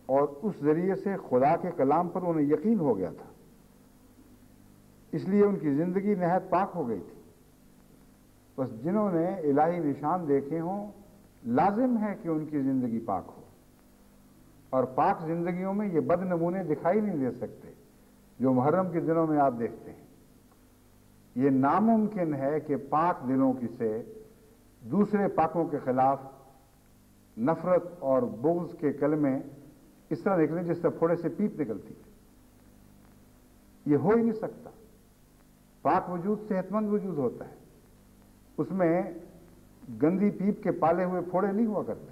اور اس ذریعے سے خدا کے کلام پر انہیں یقین ہو گیا تھا، اس لیے ان کی زندگی نہایت پاک ہو گئی تھی. بس جنہوں نے الہی نشان دیکھے ہوں لازم ہے کہ ان کی زندگی پاک ہو، اور پاک زندگیوں میں یہ بد نمونے دکھائی نہیں دے سکتے جو محرم کے دنوں میں آپ دیکھتے ہیں. یہ ناممکن ہے کہ پاک دلوں کی سے دوسرے پاکوں کے خلاف نفرت اور بغض کے کلمے اس طرح نکلیں جس طرح پھوڑے سے پیپ نکلتی ہے. یہ ہو ہی نہیں سکتا. پاک وجود صحت مند وجود ہوتا ہے، اس میں گندی پیپ کے پالے ہوئے پھوڑے نہیں ہوا کرتے.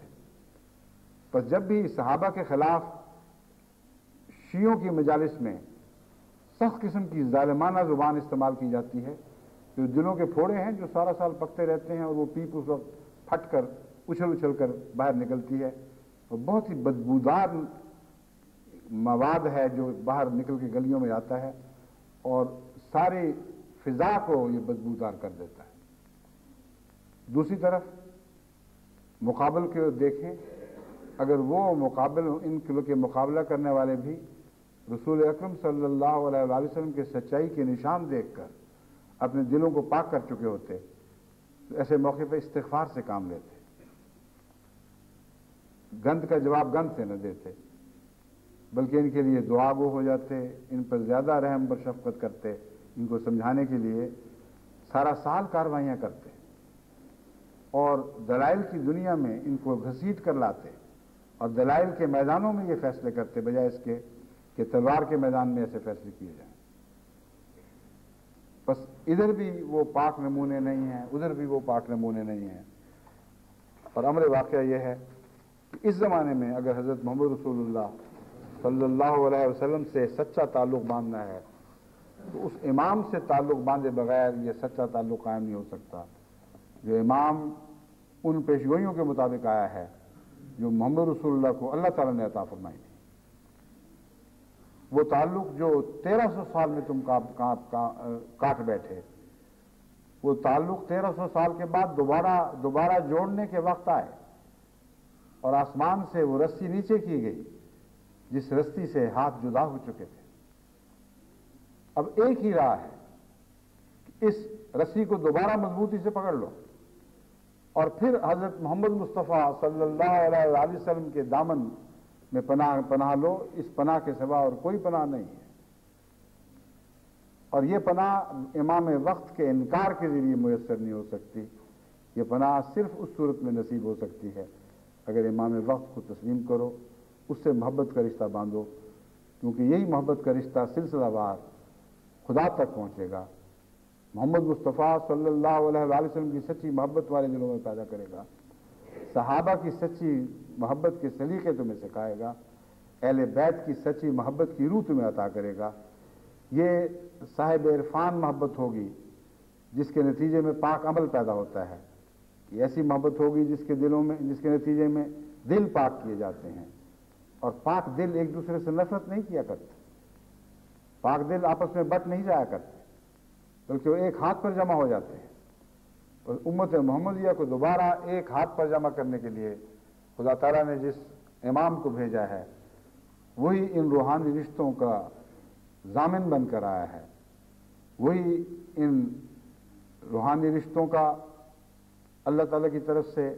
بس جب بھی صحابہ کے خلاف شیعوں کی مجالس میں سخت قسم کی ظالمانہ زبان استعمال کی جاتی ہے، جو دلوں کے پھوڑے ہیں جو سارا سال پکتے رہتے ہیں، اور وہ پیپ اس وقت پھٹ کر اچھل کر باہر نکلتی ہے، اور بہت ہی بدبودار مواد ہے جو باہر نکل کے گلیوں میں آتا ہے اور ساری فضا کو یہ بدبودار کر دیتا ہے. دوسری طرف مقابل کے دیکھیں، اگر وہ ان کے مقابلہ کرنے والے بھی رسول اکرم صلی اللہ علیہ وسلم کے سچائی کے نشان دیکھ کر اپنے دلوں کو پاک کر چکے ہوتے تو ایسے موقع پہ استغفار سے کام لیتے، گند کا جواب گند سے نہ دیتے، بلکہ ان کے لیے دعا گو ہو جاتے، ان پر زیادہ رحم اور شفقت کرتے، ان کو سمجھانے کے لیے سارا سال کاروائیاں کرتے، اور دلائل کی دنیا میں ان کو گھسیٹ کر لاتے، اور دلائل کے میدانوں میں یہ فیصلے کرتے بجائے اس کے کہ تلوار کے میدان میں ایسے فیصلے کیے جائیں. بس ادھر بھی وہ پاک نمونے نہیں ہیں، ادھر بھی وہ پاک نمونے نہیں ہیں. اور امر واقعہ یہ ہے کہ اس زمانے میں اگر حضرت محمد رسول اللہ صلی اللہ علیہ وسلم سے سچا تعلق باندھنا ہے تو اس امام سے تعلق باندھے بغیر یہ سچا تعلق قائم نہیں ہو سکتا، جو امام ان پیشگوئیوں کے مطابق آیا ہے جو محمد رسول اللہ کو اللہ تعالیٰ نے عطا فرمائی تھی. وہ تعلق جو 1300 سال میں تم کاٹ بیٹھے، وہ تعلق 1300 سال کے بعد دوبارہ جوڑنے کے وقت آئے، اور آسمان سے وہ رسی نیچے کی گئی جس رسی سے ہاتھ جدا ہو چکے تھے. اب ایک ہی راہ ہے کہ اس رسی کو دوبارہ مضبوطی سے پکڑ لو، اور پھر حضرت محمد مصطفیٰ صلی اللہ علیہ وسلم کے دامن میں پناہ لو. اس پناہ کے سوا اور کوئی پناہ نہیں ہے، اور یہ پناہ امام وقت کے انکار کے ذریعے میسر نہیں ہو سکتی. یہ پناہ صرف اس صورت میں نصیب ہو سکتی ہے اگر امام وقت کو تسلیم کرو، اس سے محبت کا رشتہ باندھو، کیونکہ یہی محبت کا رشتہ سلسلہ وار خدا تک پہنچے گا، محمد مصطفیٰ صلی اللہ علیہ وسلم کی سچی محبت والے دلوں میں پیدا کرے گا، صحابہ کی سچی محبت کے سلیقے تمہیں سکھائے گا، اہل بیت کی سچی محبت کی روح تمہیں عطا کرے گا. یہ صاحب عرفان محبت ہوگی جس کے نتیجے میں پاک عمل پیدا ہوتا ہے. یہ ایسی محبت ہوگی جس کے نتیجے میں دل پاک کیے جاتے ہیں، اور پاک دل ایک دوسرے سے نفرت نہیں کیا کرتے، پاک دل آپس میں بٹ نہیں جایا کرتے، بلکہ وہ ایک ہاتھ پر جمع ہو جاتے ہیں. اور امت محمدیہ کو دوبارہ ایک ہاتھ پر جمع کرنے کے لیے خدا تعالیٰ نے جس امام کو بھیجا ہے وہی ان روحانی رشتوں کا ضامن بن کر آیا ہے، وہی ان روحانی رشتوں کا اللہ تعالیٰ کی طرف سے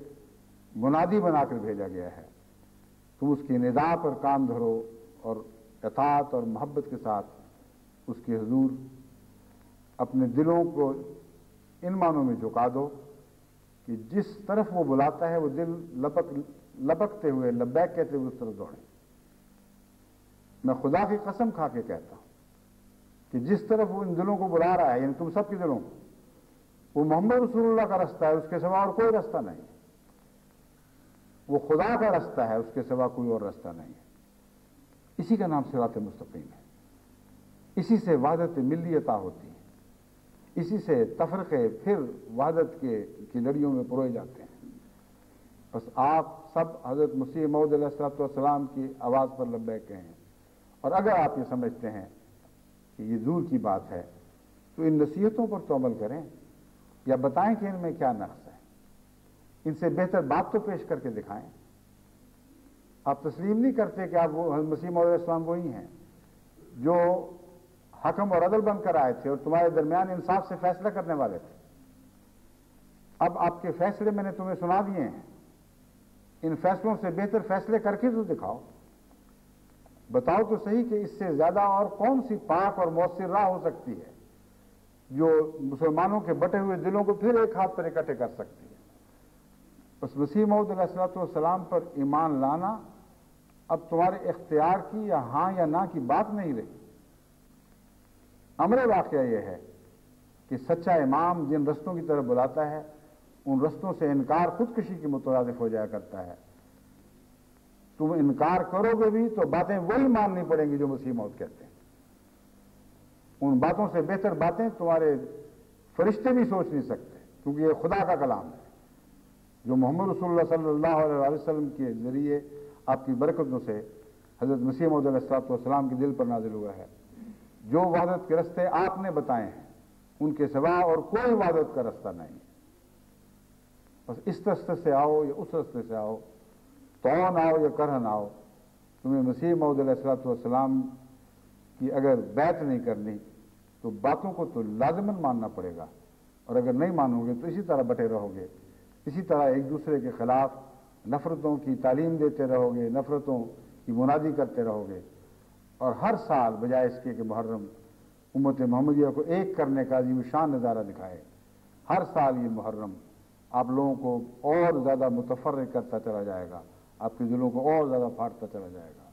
منادی بنا کر بھیجا گیا ہے. تم اس کی ندا پر کان دھرو اور اطاعت اور محبت کے ساتھ اس کے حضور اپنے دلوں کو ان معنوں میں جھکا دو کہ جس طرف وہ بلاتا ہے وہ دل لپکتے ہوئے لبیک کہتے ہوئے اس طرف دوڑیں. میں خدا کی قسم کھا کے کہتا ہوں کہ جس طرف وہ ان دلوں کو بلا رہا ہے، یعنی تم سب کے دلوں کو، وہ محمد رسول اللہ کا رستہ ہے، اس کے سوا اور کوئی رستہ نہیں. وہ خدا کا رستہ ہے، اس کے سوا کوئی اور رستہ نہیں ہے. اسی کا نام صراط مستقیم ہے. اسی سے وحدت ملی عطا ہوتی ہے، اسی سے تفرقے پھر وحدت کی لڑیوں میں پروئے جاتے ہیں. بس آپ سب حضرت مسیح موعود علیہ الصلوۃ والسلام کی آواز پر لبیک کہیں اور اگر آپ یہ سمجھتے ہیں کہ یہ دور کی بات ہے تو ان نصیحتوں پر تو عمل کریں، یا بتائیں کہ ان میں کیا نقص ہے، ان سے بہتر بات تو پیش کر کے دکھائیں۔ آپ تسلیم نہیں کرتے کہ آپ وہ مسیح موعود علیہ السلام وہی ہیں جو حکم اور عدل بن کر آئے تھے اور تمہارے درمیان انصاف سے فیصلہ کرنے والے تھے۔ اب آپ کے فیصلے میں نے تمہیں سنا دیے ہیں، ان فیصلوں سے بہتر فیصلے کر کے تو دکھاؤ، بتاؤ تو صحیح کہ اس سے زیادہ اور کون سی پاک اور مؤثر راہ ہو سکتی ہے جو مسلمانوں کے بٹے ہوئے دلوں کو پھر ایک ہاتھ پر اکٹھے کر سکتی ہے۔ بس مسیح موعود علیہ السلام پر ایمان لانا اب تمہارے اختیار کی یا ہاں یا نہ کی بات نہیں رہی۔ امر واقعہ یہ ہے کہ سچا امام جن رستوں کی طرف بلاتا ہے ان رستوں سے انکار خودکشی کے مترادف ہو جایا کرتا ہے۔ تم انکار کرو گے بھی تو باتیں وہی ماننی پڑیں گی جو مسیح موعود کہتے ہیں۔ ان باتوں سے بہتر باتیں تمہارے فرشتے بھی سوچ نہیں سکتے، کیونکہ یہ خدا کا کلام ہے جو محمد رسول اللہ صلی اللہ علیہ وسلم کے ذریعے آپ کی برکتوں سے حضرت مسیح موعود علیہ السلام کے دل پر نازل ہوا ہے۔ جو وحدت کے رستے آپ نے بتائے ہیں ان کے سوا اور کوئی وحدت کا رستہ نہیں۔ بس اس رستے سے آؤ یا اس رستے سے آؤ، تون آؤ یا کرہن آؤ، تمہیں مسیح موعود علیہ السلام کی اگر بیعت نہیں کرنی تو باتوں کو تو لازماً ماننا پڑے گا، اور اگر نہیں مانو گے تو اسی طرح بٹے رہو گے، اسی طرح ایک دوسرے کے خلاف نفرتوں کی تعلیم دیتے رہو گے، نفرتوں کی منادی کرتے رہو گے، اور ہر سال بجائے اس کے کہ محرم امت محمدیہ کو ایک کرنے کا عظیم شان نظارہ دکھائے، ہر سال یہ محرم آپ لوگوں کو اور زیادہ متفرق کرتا چلا جائے گا، آپ کے دلوں کو اور زیادہ پھاڑتا چلا جائے گا۔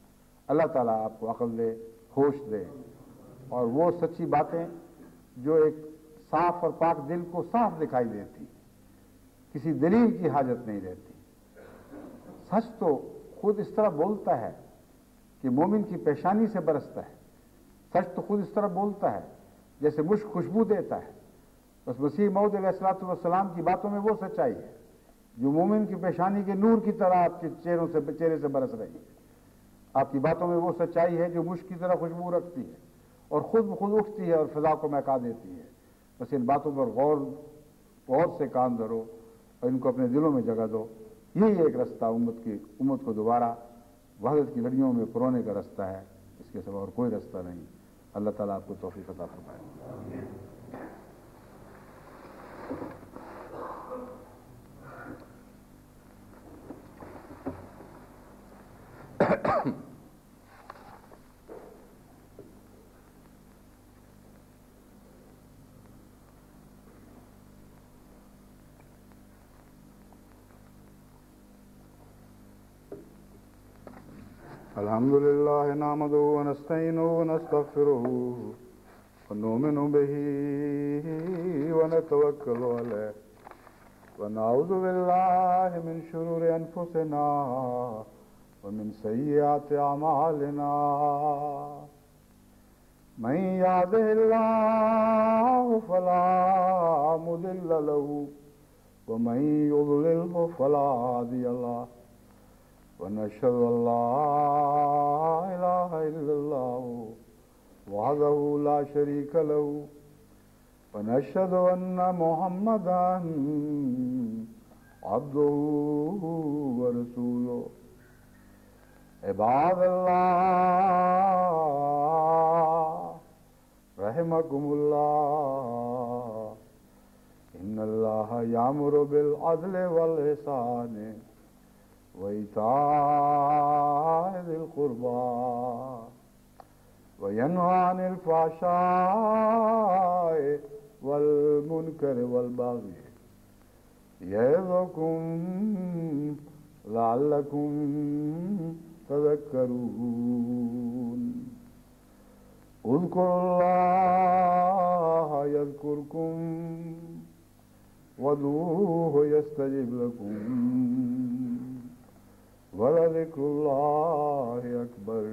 اللہ تعالیٰ آپ کو عقل دے، ہوش دے، اور وہ سچی باتیں جو ایک صاف اور پاک دل کو صاف دکھائی دیتی، کسی دلیل کی حاجت نہیں رہتی۔ سچ تو خود اس طرح بولتا ہے کہ مومن کی پیشانی سے برستا ہے، سچ تو خود اس طرح بولتا ہے جیسے مشک خوشبو دیتا ہے۔ بس مسیح موعود علیہ السلام کی باتوں میں وہ سچائی ہے جو مومن کی پیشانی کے نور کی طرح آپ کے چہرے سے برس رہی ہے۔ آپ کی باتوں میں وہ سچائی ہے جو مشک کی طرح خوشبو رکھتی ہے اور خود بخود اٹھتی ہے اور فضا کو مہکا دیتی ہے۔ بس ان باتوں پر غور سے کان دھرو اور ان کو اپنے دلوں میں جگہ دو۔ یہی ایک رستہ امت کو دوبارہ وحدت کی لڑیوں میں پرونے کا رستہ ہے، اس کے سوا اور کوئی رستہ نہیں۔ اللہ تعالیٰ آپ کو توفیق عطا فرمائے۔ الحمد لله نحمده ونستعينه ونستغفره ونؤمن به ونتوكل عليه ونعوذ بالله من شرور أنفسنا ومن سيئات أعمالنا من يهده الله فلا مضل له ومن يضلله فلا هادي له ونشهد أن لا إله إلا الله وحده لا شريك له ونشهد أن محمدا عبده ورسوله عباد الله رحمكم الله إن الله يأمر بالعدل والإحسان وإيتاء ذي القربى وينهى عن الفحشاء والمنكر والبغي يعظكم لعلكم تذكرون اذكروا الله يذكركم وادعوه يستجب لكم ولذكر الله أكبر